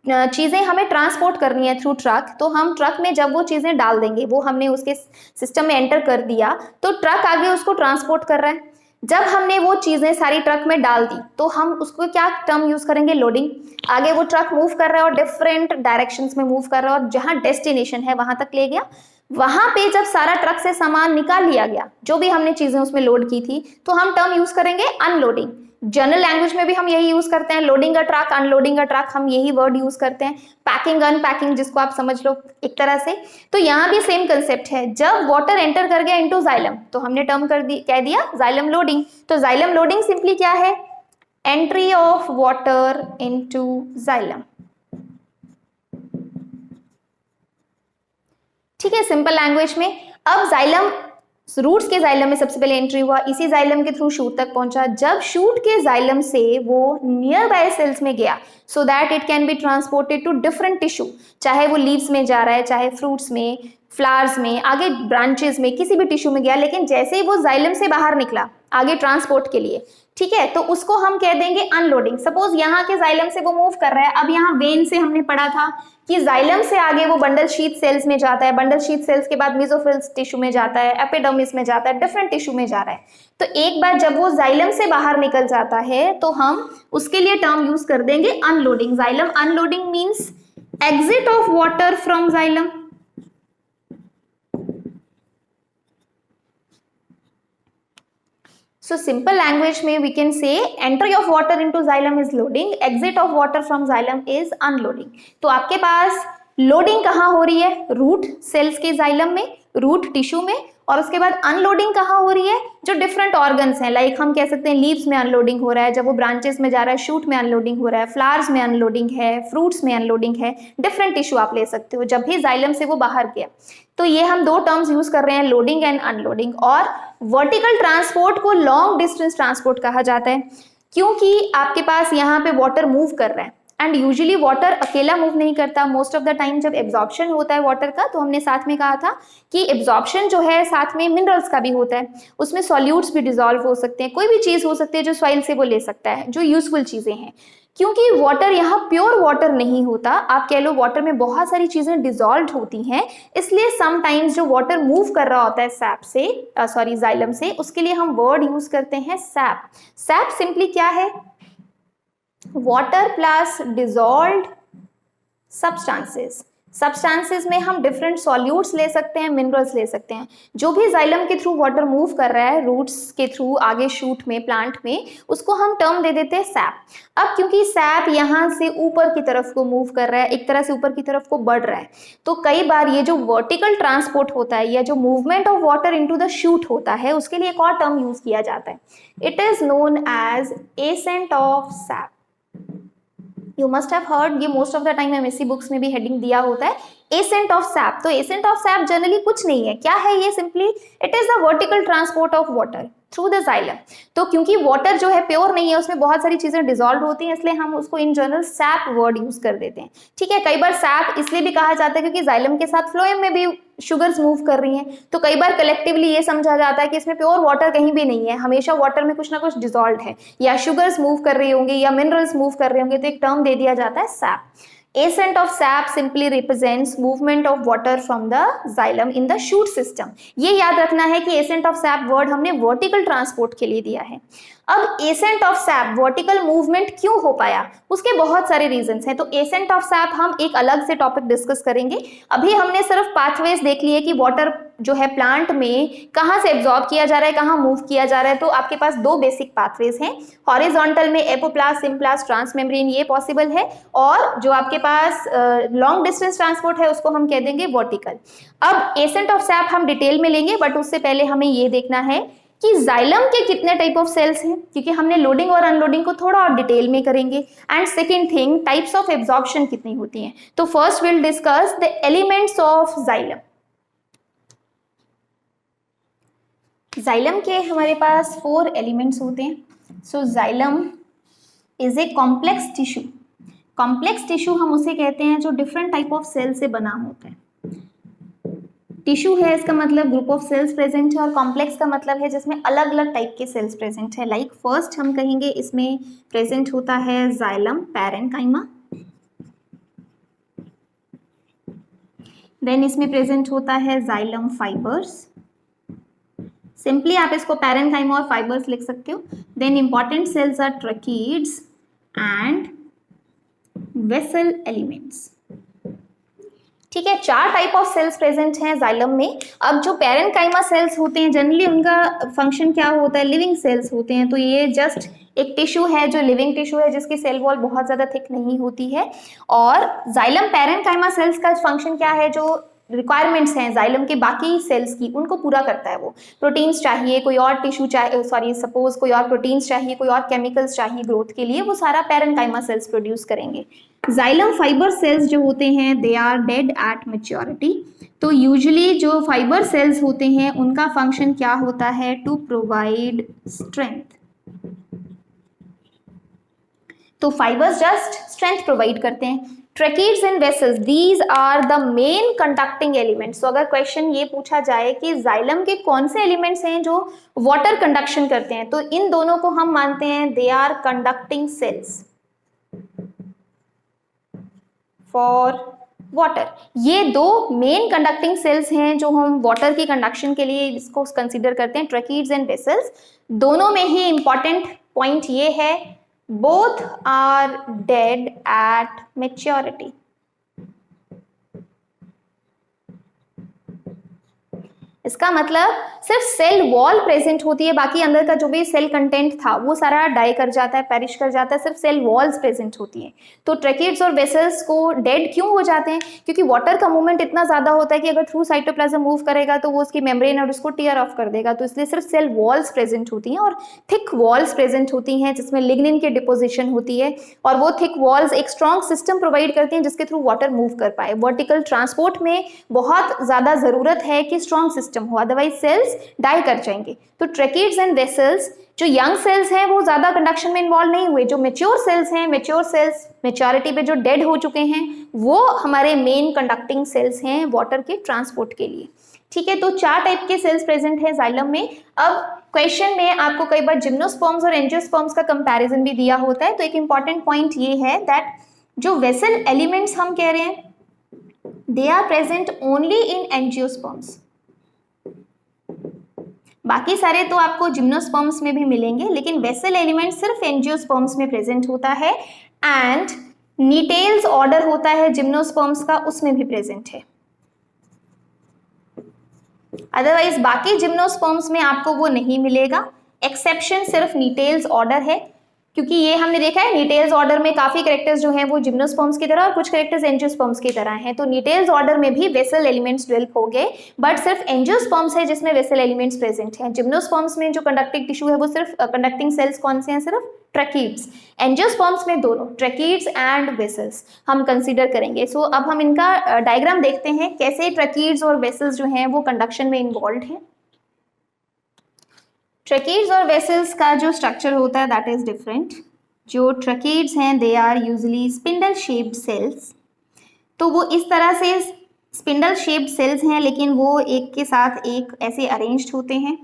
चीजें हमें ट्रांसपोर्ट करनी है थ्रू ट्रक, तो हम ट्रक में जब वो चीजें डाल देंगे, वो हमने उसके सिस्टम में एंटर कर दिया, तो ट्रक आगे उसको ट्रांसपोर्ट कर रहा है। जब हमने वो चीजें सारी ट्रक में डाल दी तो हम उसको क्या टर्म यूज करेंगे? लोडिंग। आगे वो ट्रक मूव कर रहा है और डिफरेंट डायरेक्शंस में मूव कर रहा है, और जहां डेस्टिनेशन है वहां तक ले गया। वहां पे जब सारा ट्रक से सामान निकाल लिया गया, जो भी हमने चीजें उसमें लोड की थी, तो हम टर्म यूज करेंगे अनलोडिंग। जनरल लैंग्वेज में भी हम यही यूज करते हैं, लोडिंग अ ट्रक, अनलोडिंग अ ट्रक, हम यही वर्ड यूज करते हैं। पैकिंग, अनपैकिंग, जिसको आप समझ लो एक तरह से। तो यहाँ भी सेम कंसेप्ट है। जब वाटर एंटर कर गया इनटू जाइलम, तो हमने टर्म कह दिया जाइलम लोडिंग। तो जाइलम लोडिंग सिंपली क्या है? Entry of water into xylem. ठीक है, सिंपल लैंग्वेज में। अब जाइलम, रूट्स के जाइलम में सबसे पहले एंट्री हुआ, इसी जाइलम के थ्रू शूट तक पहुंचा। जब शूट के जाइलम से वो नियर बाय सेल्स में गया, so that it can be transported to different tissue, चाहे वो लीव्स में जा रहा है, चाहे फ्रूट्स में, फ्लावर्स में, आगे ब्रांचेस में, किसी भी टिश्यू में गया, लेकिन जैसे ही वो जाइलम से बाहर निकला आगे ट्रांसपोर्ट के लिए, ठीक है, तो उसको हम कह देंगे अनलोडिंग। सपोज यहाँ के जाइलम से वो मूव कर रहा है, अब यहाँ वेन से हमने पढ़ा था कि जाइलम से आगे वो बंडल शीथ सेल्स में जाता है, बंडल शीथ सेल्स के बाद मेसोफिल टिश्यू में जाता है, एपिडर्मिस में जाता है, डिफरेंट टिश्यू में जा रहा है। तो एक बार जब वो जाइलम से बाहर निकल जाता है तो हम उसके लिए टर्म यूज कर देंगे unloading. Xylem unloading means exit of water from xylem. So simple language में we can say entry of water into xylem is loading, exit of water from xylem is unloading. तो आपके पास loading कहाँ हो रही है? Root cells के xylem में, root tissue में, और उसके बाद अनलोडिंग कहाँ हो रही है? जो डिफरेंट ऑर्गन्स हैं, लाइक हम कह सकते हैं लीव्स में अनलोडिंग हो रहा है, जब वो ब्रांचेस में जा रहा है, शूट में अनलोडिंग हो रहा है, फ्लावर्स में अनलोडिंग है, फ्रूट्स में अनलोडिंग है, डिफरेंट टिश्यू आप ले सकते हो जब भी जाइलम से वो बाहर गया। तो ये हम दो टर्म्स यूज कर रहे हैं, लोडिंग एंड अनलोडिंग। और वर्टिकल ट्रांसपोर्ट को लॉन्ग डिस्टेंस ट्रांसपोर्ट कहा जाता है, क्योंकि आपके पास यहाँ पे वाटर मूव कर रहा है, एंड यूजुअली वाटर अकेला मूव नहीं करता। मोस्ट ऑफ द टाइम जब एब्जॉर्प्शन होता है वाटर का, तो हमने साथ में कहा था कि एब्जॉर्प्शन जो है साथ में मिनरल्स का भी होता है, उसमें सॉल्यूट्स भी डिसॉल्व हो सकते हैं, कोई भी चीज हो सकती है जो सॉइल से वो ले सकता है, जो यूजफुल चीजें हैं। क्योंकि वाटर यहाँ प्योर वाटर नहीं होता, आप कह लो वाटर में बहुत सारी चीजें डिसॉल्व होती हैं, इसलिए समटाइम्स जो वाटर मूव कर रहा होता है सैप से, सॉरी जाइलम से, उसके लिए हम वर्ड यूज करते हैं सैप। सैप सिंपली क्या है? Water plus dissolved substances. Substances में हम डिफरेंट सॉल्यूट्स ले सकते हैं, मिनरल्स ले सकते हैं। जो भी जाइलम के थ्रू वाटर मूव कर रहा है, रूट्स के थ्रू आगे शूट में, प्लांट में, उसको हम टर्म दे देते हैं सैप। अब क्योंकि सैप यहाँ से ऊपर की तरफ को मूव कर रहा है, एक तरह से ऊपर की तरफ को बढ़ रहा है, तो कई बार ये जो वर्टिकल ट्रांसपोर्ट होता है या जो movement of water into the shoot होता है, उसके लिए एक और टर्म यूज किया जाता है। It is known as ascent of sap. You must have heard, ये most of the time MSc books में भी हेडिंग दिया होता है, एसेंट ऑफ सैप। तो एसेंट ऑफ सैप जनरली कुछ नहीं है, क्या है ये? Simply it is the vertical transport of water through the xylem. तो क्योंकि वाटर जो है प्योर नहीं है, उसमें बहुत सारी चीजें डिसॉल्व होती हैं, इसलिए हम उसको in general SAP word use कर देते हैं, ठीक है। कई बार सैप इसलिए भी कहा जाता है क्योंकि जाइलम के साथ फ्लोएम में भी शुगर्स मूव कर रही हैं, तो कई बार कलेक्टिवली ये समझा जाता है कि इसमें प्योर वाटर कहीं भी नहीं है, हमेशा वाटर में कुछ ना कुछ डिसॉल्व है, या शुगर्स मूव कर रही होंगी या मिनरल्स मूव कर रहे होंगे, तो एक टर्म दे दिया जाता है SAP. Ascent of sap simply represents movement of water from the xylem in the shoot system. ये याद रखना है कि ascent of sap वर्ड हमने वर्टिकल ट्रांसपोर्ट के लिए दिया है। अब accent of SAP vertical movement क्यों हो पाया, उसके बहुत सारे रीजंस हैं। तो एसेंट ऑफ सैप हम एक अलग से टॉपिक डिस्कस करेंगे। अभी हमने सिर्फ पाथवेज देख लिए कि वाटर जो है प्लांट में कहाँ से एब्जॉर्ब किया जा रहा है, कहाँ मूव किया जा रहा है। तो आपके पास दो बेसिक पाथवेज हैं, हॉरिजॉन्टल में एपोप्लास्ट, सिम्प्लास्ट, ट्रांसमेम्ब्रेन, ये पॉसिबल है, और जो आपके पास लॉन्ग डिस्टेंस ट्रांसपोर्ट है उसको हम कह देंगे वर्टिकल। अब एसेंट ऑफ सैप हम डिटेल में लेंगे, बट उससे पहले हमें ये देखना है कि जाइलम के कितने टाइप ऑफ सेल्स हैं, क्योंकि हमने लोडिंग और अनलोडिंग को थोड़ा और डिटेल में करेंगे। And second thing, types of absorption कितनी होती हैं। तो first will discuss the elements of xylem. Xylem के हमारे पास 4 एलिमेंट्स होते हैं। So xylem is a complex tissue. Complex tissue हम उसे कहते हैं जो डिफरेंट टाइप ऑफ सेल से बना होता है। टिश्यू है इसका मतलब ग्रुप ऑफ सेल्स प्रेजेंट है, और कॉम्प्लेक्स का मतलब है जिसमें अलग अलग टाइप के सेल्स प्रेजेंट है। लाइक फर्स्ट हम कहेंगे इसमें प्रेजेंट होता है जाइलम पैरेन्काइमा, देन इसमें प्रेजेंट होता है जाइलम फाइबर्स। सिंपली आप इसको पैरेन्काइमा और फाइबर्स लिख सकते हो। Then important cells are tracheids and vessel elements. ठीक है, 4 टाइप ऑफ सेल्स प्रेजेंट हैं जाइलम में। अब जो पैरेन्काइमा सेल्स होते हैं जनरली उनका फंक्शन क्या होता है, लिविंग सेल्स होते हैं। तो ये जस्ट एक टिश्यू है जो लिविंग टिश्यू है, जिसकी सेल वॉल बहुत ज्यादा थिक नहीं होती है। और जाइलम पैरेन्काइमा सेल्स का फंक्शन क्या है, जो रिक्वायरमेंट्स हैं जाइलम के बाकी सेल्स की, उनको पूरा करता है। वो प्रोटीन्स चाहिए, कोई और टिश्यू चाहिए, सॉरी सपोज कोई और प्रोटीन्स चाहिए, कोई और केमिकल्स चाहिए ग्रोथ के लिए, वो सारा पैरेन्काइमा सेल्स प्रोड्यूस करेंगे। जाइलम फाइबर सेल्स जो होते हैं they are dead at maturity. तो यूजुअली जो फाइबर सेल्स होते हैं उनका फंक्शन क्या होता है, टू प्रोवाइड स्ट्रेंथ। तो फाइबर्स जस्ट स्ट्रेंथ प्रोवाइड करते हैं। Tracheids and vessels, these are the main conducting elements. तो अगर क्वेश्चन ये पूछा जाए कि जाइलम के कौन से एलिमेंट्स हैं जो वाटर कंडक्शन करते हैं, तो इन दोनों को हम मानते हैं they are conducting cells for water. ये दो मेन कंडक्टिंग सेल्स हैं जो हम वाटर की कंडक्शन के लिए इसको कंसीडर करते हैं, ट्रैकीड्स एंड वेसल्स। दोनों में ही इंपॉर्टेंट पॉइंट ये है, both are dead at maturity। इसका मतलब सिर्फ सेल वॉल प्रेजेंट होती है, बाकी अंदर का जो भी सेल कंटेंट था वो सारा डाई कर जाता है, पेरिश कर जाता है, सिर्फ सेल वॉल्स प्रेजेंट होती हैं। तो ट्रैकीड्स और वेसल्स को डेड क्यों हो जाते हैं? क्योंकि वाटर का मूवमेंट इतना ज्यादा होता है कि अगर थ्रू साइटोप्लाज्म मूव करेगा तो वो उसकी मेम्ब्रेन और उसको टीयर ऑफ कर देगा। तो इसलिए सिर्फ सेल वॉल्स प्रेजेंट होती हैं और थिक वॉल्स प्रेजेंट होती हैं जिसमें लिग्निन की डिपोजिशन होती है, और वो थिक वॉल्स एक स्ट्रॉन्ग सिस्टम प्रोवाइड करती हैं जिसके थ्रू वाटर मूव कर पाए। वर्टिकल ट्रांसपोर्ट में बहुत ज्यादा जरूरत है कि स्ट्रॉन्ग सिस्टम हो, अदरवाइज सेल्स डाई कर जाएंगे। तो ट्रैकीड्स एंड वेसल्स, जो यंग सेल्स हैं वो ज्यादा कंडक्शन में इन्वॉल्व नहीं हुए, जो मेच्योर सेल्स हैं, मेच्योर सेल्स मेच्योरिटी पे जो डेड हो चुके हैं, वो हमारे मेन कंडक्टिंग सेल्स हैं वाटर के ट्रांसपोर्ट के लिए। ठीक है, तो 4 टाइप के सेल्स प्रेजेंट है जाइलम में। अब क्वेश्चन में आपको कई बार जिम्नोस्पर्म्स और एंजियोस्पर्म्स का कंपैरिजन भी दिया होता है। तो एक इंपॉर्टेंट पॉइंट ये है दैट जो वेसल एलिमेंट्स हम कह रहे हैं they are present only in angiosperms. बाकी सारे तो आपको जिम्नोस्पर्म्स में भी मिलेंगे, लेकिन वेसल एलिमेंट सिर्फ एंजियोस्पर्म्स में प्रेजेंट होता है, एंड नीटेल्स ऑर्डर होता है जिम्नोस्पर्म्स का, उसमें भी प्रेजेंट है। अदरवाइज बाकी जिम्नोस्पर्म्स में आपको वो नहीं मिलेगा। एक्सेप्शन सिर्फ नीटेल्स ऑर्डर है, क्योंकि ये हमने देखा है नीटेल्स ऑर्डर में काफी कैरेक्टर्स जो हैं वो जिम्नोस्पर्म्स की तरह और कुछ कैरेक्टर्स एंजियोस्पर्म्स की तरह हैं। तो नीटेल्स ऑर्डर में भी वेसल एलिमेंट्स डेवलप हो गए, बट सिर्फ एंजियोस्पर्म्स है जिसमें वेसल एलिमेंट्स प्रेजेंट हैं। जिम्नोस्पर्म्स में जो कंडक्टिंग टिश्यू है वो सिर्फ कंडक्टिंग सेल्स कौन से हैं? सिर्फ ट्रैकीड्स। एंजियोस्पर्म्स में दोनों ट्रैकीड्स एंड वेसल्स हम कंसीडर करेंगे। सो अब हम इनका डायग्राम देखते हैं कैसे ट्रैकीड्स और वेसल्स जो हैं वो कंडक्शन में इन्वॉल्व हैं। ट्रैकीड्स और वेसल्स का जो स्ट्रक्चर होता है दैट इज डिफरेंट। जो ट्रैकीड्स हैं they are usually spindle shaped cells. तो वो इस तरह से स्पिंडल शेप्ड सेल्स हैं, लेकिन वो एक के साथ एक ऐसे अरेंज्ड होते हैं।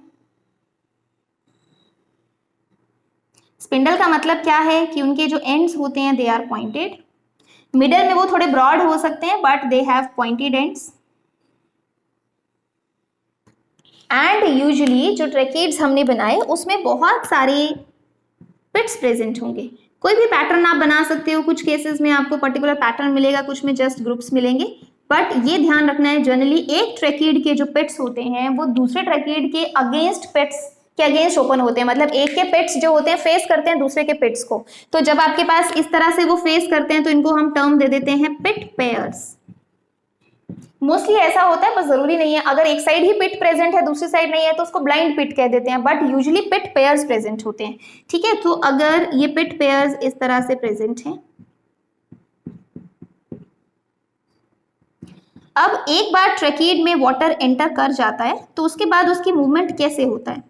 स्पिंडल का मतलब क्या है कि उनके जो एंड्स होते हैं दे आर पॉइंटेड। मिडल में वो थोड़े ब्रॉड हो सकते हैं but they have pointed ends. And usually जो ट्रैकीड्स हमने बनाए उसमें बहुत सारे पिट्स प्रेजेंट होंगे। कोई भी पैटर्न आप बना सकते हो, कुछ केसेस में आपको पर्टिकुलर पैटर्न मिलेगा, कुछ में जस्ट ग्रुप्स मिलेंगे, बट ये ध्यान रखना है जनरली एक ट्रैकीड के जो पिट्स होते हैं वो दूसरे ट्रैकीड के अगेंस्ट पिट्स के अगेंस्ट ओपन होते हैं। मतलब एक के पिट्स जो होते हैं फेस करते हैं दूसरे के पिट्स को। तो जब आपके पास इस तरह से वो फेस करते हैं तो इनको हम टर्म दे देते हैं पिट पेयर्स। मोस्टली ऐसा होता है, बस जरूरी नहीं है। अगर एक साइड ही पिट प्रेजेंट है दूसरी साइड नहीं है तो उसको ब्लाइंड पिट कह देते हैं, but usually pit pairs present होते हैं। ठीक है, तो अगर ये पिट पेयर्स इस तरह से प्रेजेंट हैं, अब एक बार ट्रैकीड में वाटर एंटर कर जाता है तो उसके बाद उसकी मूवमेंट कैसे होता है?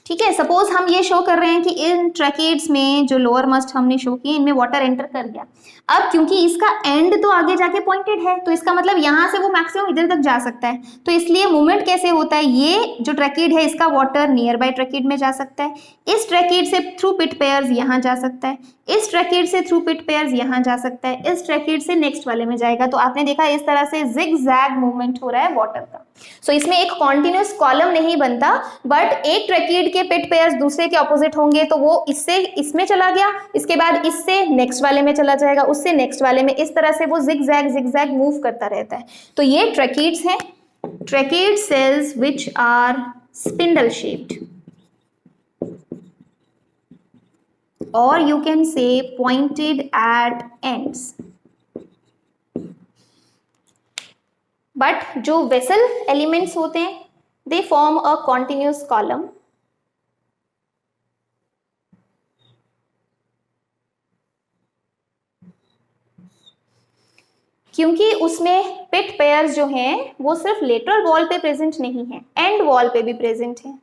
ठीक है, सपोज हम ये शो कर रहे हैं कि इन ट्रैकीड्स में जो लोअर मस्ट हमने शो किए इनमें वाटर एंटर कर गया। अब क्योंकि इसका एंड तो आगे जाके पॉइंटेड है तो इसका मतलब यहाँ से वो मैक्सिमम इधर तक जा सकता है। तो इसलिए मूवमेंट कैसे होता है, ये जो ट्रैकीड है इसका वाटर नियर बाय ट्रैकीड में जा सकता है, इस ट्रैकीड से थ्रू पिट पेयर्स यहाँ जा सकता है, इस ट्रैकीड से थ्रू पिट पेयर्स यहाँ जा सकता है, इस ट्रैकीड से नेक्स्ट वाले में जाएगा। तो आपने देखा इस तरह से जिग जैग मूवमेंट हो रहा है वाटर का। सो इसमें एक कॉन्टिन्यूस कॉलम नहीं बनता, बट एक ट्रैकीड के पिट पेयर्स दूसरे के ऑपोजिट होंगे तो वो इससे इसमें चला गया, इसके बाद इससे नेक्स्ट वाले में चला जाएगा, उससे नेक्स्ट वाले में, इस तरह से वो जिग जैग मूव करता रहता है। तो ये ट्रैकीड्स हैं, tracheid cells which are spindle shaped, or you can say pointed at ends. But जो vessel elements होते हैं they form a continuous column. क्योंकि उसमें पिट पेयर्स जो हैं वो सिर्फ लेटरल वॉल पे प्रेजेंट नहीं है, एंड वॉल पे भी प्रेजेंट है।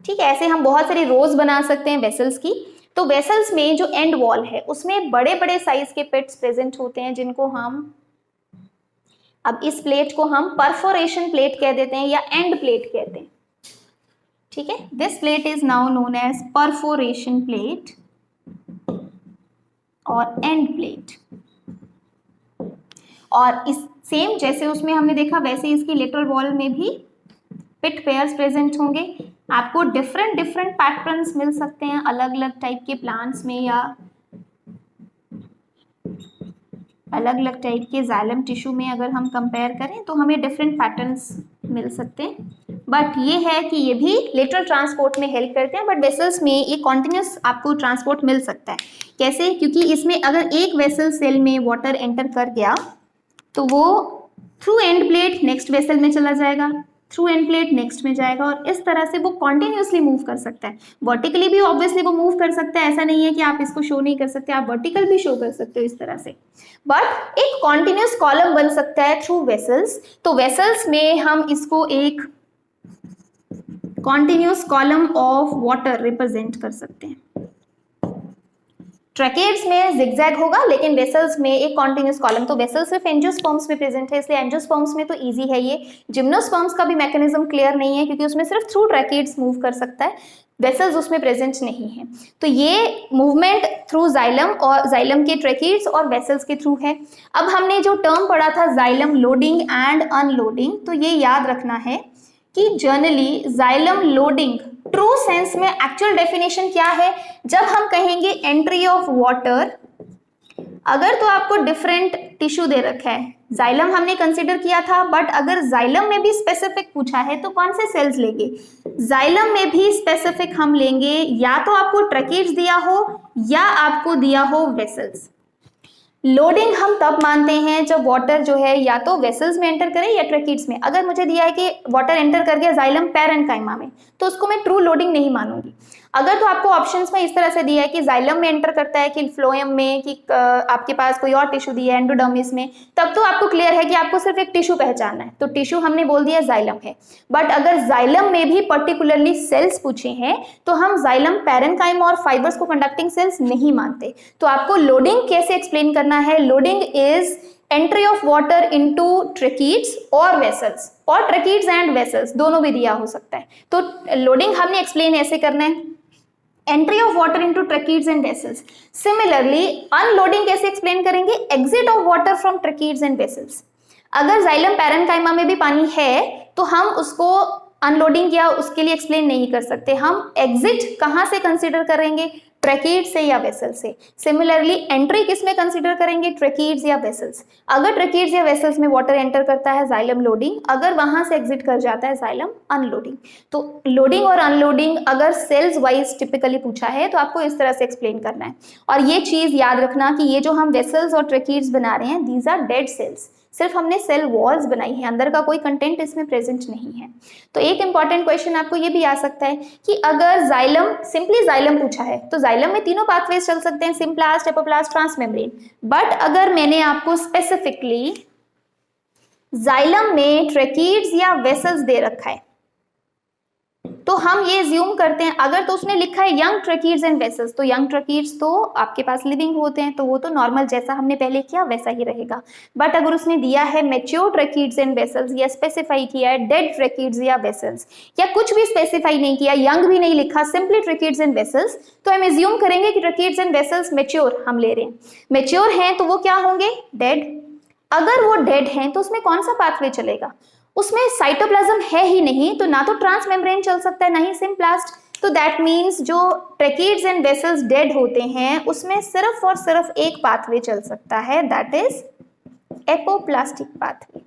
ठीक है, ऐसे हम बहुत सारी रोज बना सकते हैं वेसल्स की। तो वेसल्स में जो एंड वॉल है उसमें बड़े बड़े साइज के पिट्स प्रेजेंट होते हैं, जिनको हम, अब इस प्लेट को हम परफोरेशन प्लेट कह देते हैं या एंड प्लेट कहते हैं। ठीक है, this plate is now known as perforation plate और एंड प्लेट। और इस सेम जैसे उसमें हमने देखा वैसे इसकी लेटरल वॉल में भी पिट पेयर्स प्रेजेंट होंगे। आपको डिफरेंट डिफरेंट पैटर्न्स मिल सकते हैं अलग अलग टाइप के प्लांट्स में या अलग अलग टाइप के जाइलम टिश्यू में। अगर हम कंपेयर करें तो हमें डिफरेंट पैटर्न्स मिल सकते हैं, बट ये है कि ये भी लेटरल ट्रांसपोर्ट में हेल्प करते हैं। बट वेसल्स में ये कॉन्टिन्यूस आपको ट्रांसपोर्ट मिल सकता है। कैसे? क्योंकि इसमें अगर एक वेसल सेल में वाटर एंटर कर गया तो वो through end plate next vessel में चला जाएगा, थ्रू एंड प्लेट नेक्स्ट में जाएगा, और इस तरह से वो कॉन्टिन्यूसली मूव कर सकता है। वर्टिकली भी ऑब्वियसली वो मूव कर सकता है, ऐसा नहीं है कि आप इसको शो नहीं कर सकते, आप वर्टिकल भी शो कर सकते हो इस तरह से। बट एक कॉन्टिन्यूस कॉलम बन सकता है थ्रू वेसल्स। तो वेसल्स में हम इसको एक continuous column of water represent कर सकते हैं। ट्रैकेट्स में जिगजैग होगा, लेकिन वेसल्स में एक कॉन्टिन्यूस कॉलम। तो वेसल सिर्फ एंजियोस्पर्म्स में प्रेजेंट है, इसलिए एंजियोस्पर्म्स में तो इजी है ये। जिम्नोस्पर्म्स का भी मैकेनिज्म क्लियर नहीं है क्योंकि उसमें सिर्फ थ्रू ट्रैकेट्स मूव कर सकता है, वेसल्स उसमें प्रेजेंट नहीं है। तो ये मूवमेंट थ्रू जाइलम और जाइलम के ट्रैकेट्स और वेसल्स के थ्रू है। अब हमने जो टर्म पढ़ा था जाइलम लोडिंग एंड अनलोडिंग, तो ये याद रखना है कि generally xylem loading true sense में एक्चुअल डेफिनेशन क्या है? जब हम कहेंगे एंट्री ऑफ वाटर, अगर तो आपको डिफरेंट टिश्यू दे रखा है, जाइलम हमने कंसीडर किया था, बट अगर जाइलम में भी स्पेसिफिक पूछा है तो कौन से सेल्स लेंगे? जाइलम में भी स्पेसिफिक हम लेंगे, या तो आपको ट्रैकेट्स दिया हो या आपको दिया हो वेसल्स। लोडिंग हम तब मानते हैं जब वाटर जो है या तो वेसल्स में एंटर करे या ट्रैकेट्स में। अगर मुझे दिया है कि वाटर एंटर कर गया जाइलम पैरेन्काइमा में, तो उसको मैं ट्रू लोडिंग नहीं मानूंगी। अगर तो आपको ऑप्शंस में इस तरह से दिया है कि जाइलम में एंटर करता है, कि फ्लोएम में, कि आपके पास कोई और टिश्यू दिया है एंडोडर्मिस में, तब तो आपको क्लियर है कि आपको सिर्फ एक टिश्यू पहचानना है, तो टिश्यू हमने बोल दिया जाइलम है। बट अगर जाइलम में भी पर्टिकुलरली सेल्स पूछे हैं तो हम जाइलम पैरेन्काइमा और फाइबर्स को कंडक्टिंग सेल्स नहीं मानते। तो आपको लोडिंग कैसे एक्सप्लेन करना है? Loading is entry of water into tracheids और वेसल्स, और ट्रैकेट्स एंड वेसल्स दोनों भी दिया हो सकता है। तो लोडिंग हमने एक्सप्लेन ऐसे करना है, entry of water into tracheids and vessels. Similarly unloading कैसे एक्सप्लेन करेंगे? Exit of water from tracheids and vessels. अगर जाइलम पैरेन्काइमा में भी पानी है तो हम उसको अनलोडिंग या उसके लिए एक्सप्लेन नहीं कर सकते। हम एग्जिट कहां से कंसीडर करेंगे? ट्रैकेट से या वेसल से। सिमिलरली एंट्री किस में कंसीडर करेंगे? ट्रैकेट्स या वेसल्स। अगर ट्रैकेट्स या वेसल्स में वाटर एंटर करता है जाइलम लोडिंग, अगर वहां से एग्जिट कर जाता है जाइलम अनलोडिंग। तो लोडिंग और अनलोडिंग अगर सेल्स वाइज टिपिकली पूछा है तो आपको इस तरह से एक्सप्लेन करना है। और ये चीज याद रखना कि ये जो हम वेसल्स और ट्रैकेट्स बना रहे हैं, दीज आर डेड सेल्स, सिर्फ हमने सेल वॉल्स बनाई है, अंदर का कोई कंटेंट इसमें प्रेजेंट नहीं है। तो एक इंपॉर्टेंट क्वेश्चन आपको ये भी आ सकता है कि अगर जाइलम, सिंपली जाइलम पूछा है, तो जाइलम में तीनों पाथवेज चल सकते हैं, सिम्प्लास्ट, एपोप्लास्ट, ट्रांसमेम्ब्रेन। बट अगर मैंने आपको स्पेसिफिकली जाइलम में ट्रैकेट्स या वेसल्स दे रखा है तो हम ये ज्यूम करते हैं, अगर तो उसने लिखा है यंग ट्रैकेट्स एंड वेसल्स, तो यंग ट्रैकेट्स तो आपके पास लिविंग होते हैं, तो वो तो नॉर्मल जैसा हमने पहले किया वैसा ही रहेगा। बट अगर उसने दिया है मैच्योर ट्रैकेट्स एंड वेसल्स, या स्पेसिफाई किया है डेड ट्रैकेट्स या वेसल्स, या कुछ भी स्पेसिफाई नहीं किया, यंग भी नहीं लिखा, सिंपली ट्रैकेट्स एंड वेसल्स, तो हम एज्यूम करेंगे कि ट्रैकेट्स एंड वेसल्स मैच्योर हम ले रहे हैं। मैच्योर हैं तो वो क्या होंगे? डेड। अगर वो डेड हैं तो उसमें कौन सा पाथवे चलेगा? उसमें साइटोप्लाज्म है ही नहीं, तो ना तो ट्रांसमेम्ब्रेन चल सकता है ना ही सिम्प्लास्ट। तो दैट मीन्स जो ट्रैकेट्स एंड वेसल्स डेड होते हैं उसमें सिर्फ और सिर्फ एक पाथवे चल सकता है, दैट इज एपोप्लास्टिक पाथवे।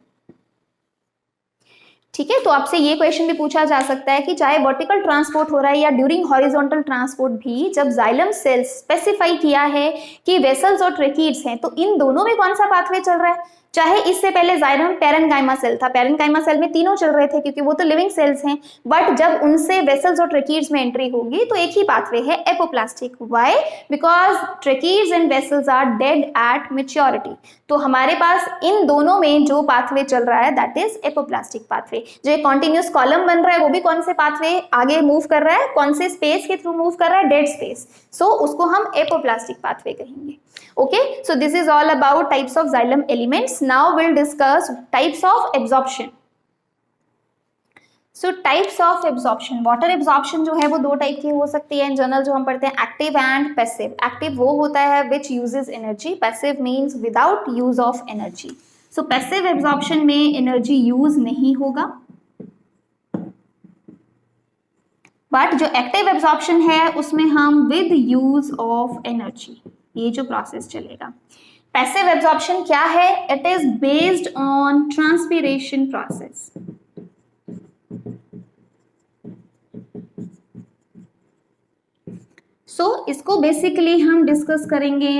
ठीक है, तो आपसे ये क्वेश्चन भी पूछा जा सकता है कि चाहे वर्टिकल ट्रांसपोर्ट हो रहा है या ड्यूरिंग हॉरिजॉन्टल ट्रांसपोर्ट भी, जब जाइलम सेल्स स्पेसिफाई किया है कि वेसल्स और ट्रैकेट्स हैं, तो इन दोनों में कौन सा पाथवे चल रहा है? चाहे इससे पहले जाइलम पैरेन्काइमा सेल था, पैरेन्काइमा सेल में तीनों चल रहे थे क्योंकि वो तो लिविंग सेल्स हैं, बट जब उनसे वेसल्स और ट्रेकीड्स में एंट्री होगी तो एक ही पाथवे है apoplastic. Why? Because tracheids and vessels are dead at maturity. तो हमारे पास इन दोनों में जो पाथवे चल रहा है दैट इज एपोप्लास्टिक पाथवे। जो एक कॉन्टिन्यूस कॉलम बन रहा है वो भी कौन से पाथवे आगे मूव कर रहा है, कौन से स्पेस के थ्रू मूव कर रहा है, डेड स्पेस, सो उसको हम एपोप्लास्टिक पाथवे कहेंगे। Okay, so this is all about types of xylem elements. Now we'll discuss types of absorption. So types of absorption, water absorption जो है वो दो टाइप की हो सकती है इन जनरल, जो हम पढ़ते हैं एक्टिव एंड पैसिव। एक्टिव वो होता है which uses energy, passive means without use of energy. So passive absorption में energy use नहीं होगा, बट जो एक्टिव एब्जॉर्प्शन है उसमें हम विद यूज ऑफ एनर्जी ये जो प्रोसेस चलेगा। पैसिव एब्जॉर्प्शन क्या है? It is based on transpiration process. So इसको बेसिकली हम डिस्कस करेंगे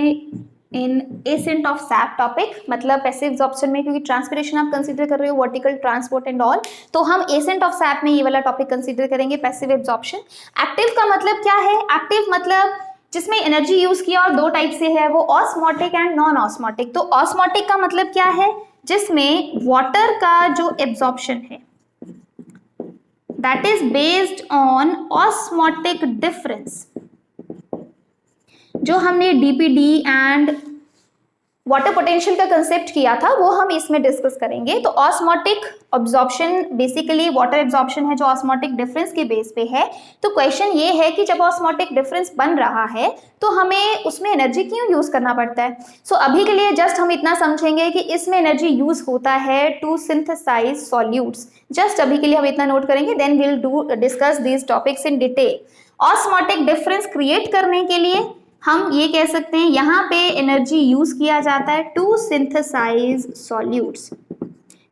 in ascent of sap topic. मतलब पैसिव एब्जॉर्प्शन में क्योंकि ट्रांसपिरेशन आप कंसीडर कर रहे हो, वर्टिकल ट्रांसपोर्ट एंड ऑल, तो हम एसेंट ऑफ सैप में ये वाला टॉपिक कंसीडर करेंगे, पैसिव एब्जॉर्प्शन। एक्टिव का मतलब क्या है? एक्टिव मतलब जिसमें एनर्जी यूज किया, और दो टाइप से है वो, ऑस्मोटिक एंड नॉन ऑस्मोटिक। तो ऑस्मोटिक का मतलब क्या है? जिसमें वाटर का जो एब्जॉर्प्शन है that is based on osmotic difference. जो हमने डीपीडी एंड वाटर पोटेंशियल का कंसेप्ट किया था वो हम इसमें डिस्कस करेंगे। तो osmotic absorption basically water absorption है जो ऑस्मोटिक डिफरेंस के बेस पे है। तो क्वेश्चन ये है कि जब ऑस्मोटिक डिफरेंस बन रहा है तो हमें उसमें एनर्जी क्यों यूज करना पड़ता है? सो अभी के लिए जस्ट हम इतना समझेंगे कि इसमें एनर्जी यूज होता है टू सिंथेसाइज सॉल्यूट्स। जस्ट अभी के लिए हम इतना नोट करेंगे, then will do discuss these topics in detail. Osmotic difference create करने के लिए हम ये कह सकते हैं यहाँ पे एनर्जी यूज किया जाता है टू सिंथेसाइज सॉल्यूट्स,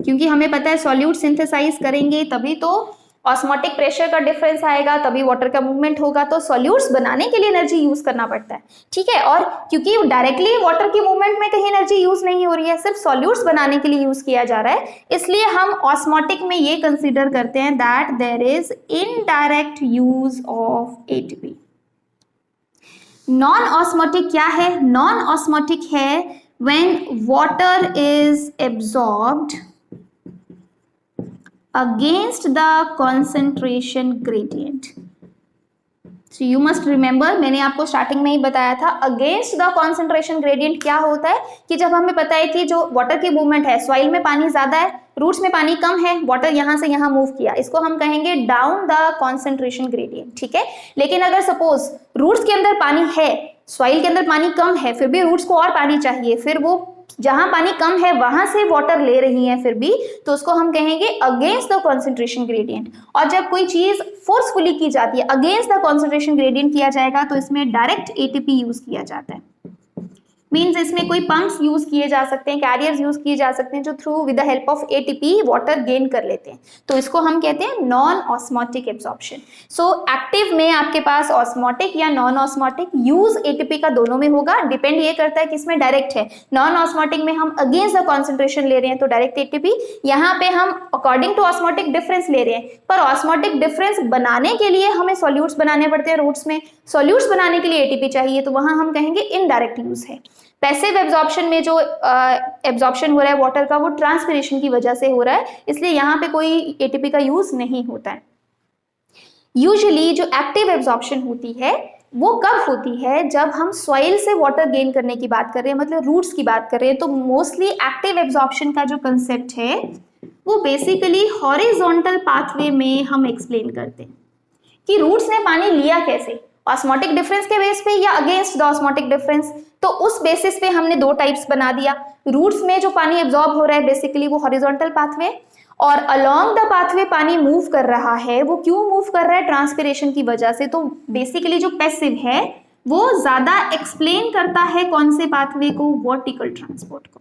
क्योंकि हमें पता है सॉल्यूट सिंथेसाइज करेंगे तभी तो ऑस्मोटिक प्रेशर का डिफरेंस आएगा, तभी वाटर का मूवमेंट होगा। तो सॉल्यूट्स बनाने के लिए एनर्जी यूज करना पड़ता है, ठीक है। और क्योंकि डायरेक्टली वाटर की मूवमेंट में कहीं एनर्जी यूज नहीं हो रही है, सिर्फ सॉल्यूट्स बनाने के लिए यूज किया जा रहा है, इसलिए हम ऑस्मोटिक में ये कंसिडर करते हैं that there is indirect use of ATP. Non osmotic क्या है? नॉन ऑस्मोटिक है when water is absorbed against the concentration gradient. So you must remember, मैंने आपको स्टार्टिंग में ही बताया था अगेंस्ट द concentration gradient क्या होता है कि जब हमें पता है कि जो वाटर की मूवमेंट है, सॉइल में पानी ज्यादा है, रूट्स में पानी कम है, वाटर यहाँ से यहाँ मूव किया, इसको हम कहेंगे डाउन द concentration gradient, ठीक है। लेकिन अगर सपोज रूट्स के अंदर पानी है, सॉइल के अंदर पानी कम है, फिर भी रूट्स को और पानी चाहिए, फिर वो जहां पानी कम है वहां से वाटर ले रही है फिर भी, तो उसको हम कहेंगे अगेंस्ट द concentration gradient। और जब कोई चीज फोर्सफुली की जाती है, अगेंस्ट द concentration gradient किया जाएगा, तो इसमें डायरेक्ट एटीपी यूज किया जाता है। मीन्स इसमें कोई पंप्स यूज किए जा सकते हैं, कैरियर्स यूज किए जा सकते हैं जो through with the help of ATP water gain कर लेते हैं, तो इसको हम कहते हैं non osmotic absorption. So active में आपके पास ऑस्मोटिक या नॉन ऑस्मोटिक यूज एटीपी का दोनों में होगा, डिपेंड ये करता है किसमें डायरेक्ट है। नॉन ऑस्मोटिक में हम अगेंस्ट द कॉन्सेंट्रेशन ले रहे हैं तो डायरेक्ट एटीपी, यहाँ पे हम अकॉर्डिंग टू ऑस्मोटिक डिफरेंस ले रहे हैं, पर ऑस्मोटिक डिफरेंस बनाने के लिए हमें सॉल्यूट्स बनाने पड़ते हैं, रूट्स में सॉल्यूट्स बनाने के लिए एटीपी चाहिए, तो वहां हम कहेंगे इनडायरेक्ट यूज है। पैसिव एब्जॉर्प्शन में जो एब्जॉर्प्शन हो रहा है वाटर का वो ट्रांसपिरेशन की वजह से हो रहा है, इसलिए यहाँ पे कोई एटीपी का यूज नहीं होता है। यूजुअली जो एक्टिव एब्जॉर्प्शन होती है वो कब होती है? जब हम सॉइल से वाटर गेन करने की बात कर रहे हैं, मतलब रूट्स की बात कर रहे हैं, तो मोस्टली एक्टिव एब्जॉर्प्शन का जो कंसेप्ट है वो बेसिकली हॉरिजॉन्टल पाथवे में हम एक्सप्लेन करते हैं कि रूट्स ने पानी लिया कैसे, ऑस्मोटिक डिफरेंस के बेस पे या अगेंस्ट द ऑस्मोटिक डिफरेंस। तो उस बेसिस पे हमने दो टाइप्स बना दिया। रूट्स में जो पानी एब्जॉर्ब हो रहा है बेसिकली वो हॉरिजॉन्टल पाथवे, और अलोंग द पाथवे पानी मूव कर रहा है, वो क्यों मूव कर रहा है? ट्रांसपिरेशन की वजह से। तो बेसिकली जो पैसिव है वो ज्यादा एक्सप्लेन करता है कौन से पाथवे को? वर्टिकल ट्रांसपोर्ट को।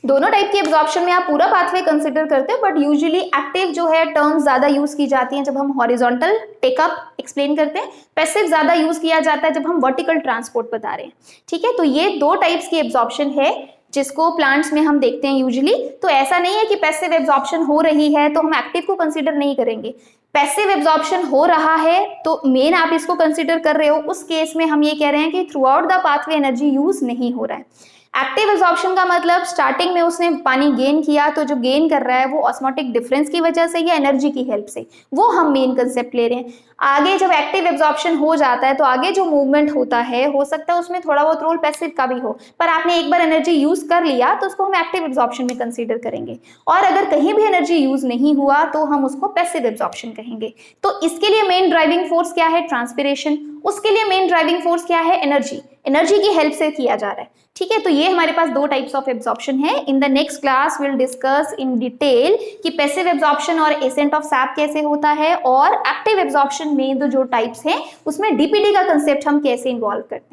दोनों टाइप की एब्जॉर्प्शन में आप पूरा पाथवे कंसिडर करते हो, बट यूजुअली एक्टिव जो है टर्म्स ज्यादा यूज की जाती हैं जब हम हॉरिजॉन्टल टेकअप एक्सप्लेन करते हैं, पैसिव ज्यादा यूज किया जाता है जब हम वर्टिकल ट्रांसपोर्ट बता रहे हैं। ठीक है, तो ये दो टाइप्स की एब्जॉर्प्शन है जिसको प्लांट्स में हम देखते हैं यूजुअली। तो ऐसा नहीं है कि पैसिव एब्जॉर्प्शन हो रही है तो हम एक्टिव को कंसीडर नहीं करेंगे। पैसिव एब्जॉर्प्शन हो रहा है तो मेन आप इसको कंसीडर कर रहे हो, उस केस में हम ये कह रहे हैं कि through out the pathway energy use नहीं हो रहा है। एक्टिव एब्जॉर्प्शन का मतलब स्टार्टिंग में उसने पानी गेन किया, तो जो गेन कर रहा है वो ऑस्मोटिक डिफरेंस की वजह से या एनर्जी की हेल्प से, वो हम मेन कंसेप्ट ले रहे हैं। आगे जब एक्टिव एब्जॉर्प्शन हो जाता है तो आगे जो मूवमेंट होता है हो सकता है उसमें थोड़ा बहुत रोल पैसिव का भी हो, पर आपने एक बार एनर्जी यूज कर लिया तो उसको हम एक्टिव एब्जॉर्प्शन में कंसीडर करेंगे। और अगर कहीं भी एनर्जी यूज नहीं हुआ तो हम उसको पैसिव एब्जॉर्प्शन कहेंगे। तो इसके लिए मेन ड्राइविंग फोर्स क्या है? ट्रांसपिरेशन। उसके लिए मेन ड्राइविंग फोर्स क्या है? एनर्जी। एनर्जी की हेल्प से किया जा रहा है। ठीक है, तो ये हमारे पास दो टाइप्स ऑफ एब्जॉर्प्शन है। In the next class will discuss in detail कि पैसिव एब्जॉर्प्शन और एसेंट ऑफ सैप कैसे होता है, और एक्टिव एब्जॉर्प्शन में जो टाइप्स हैं उसमें डीपीडी का कंसेप्ट हम कैसे इन्वॉल्व करते हैं।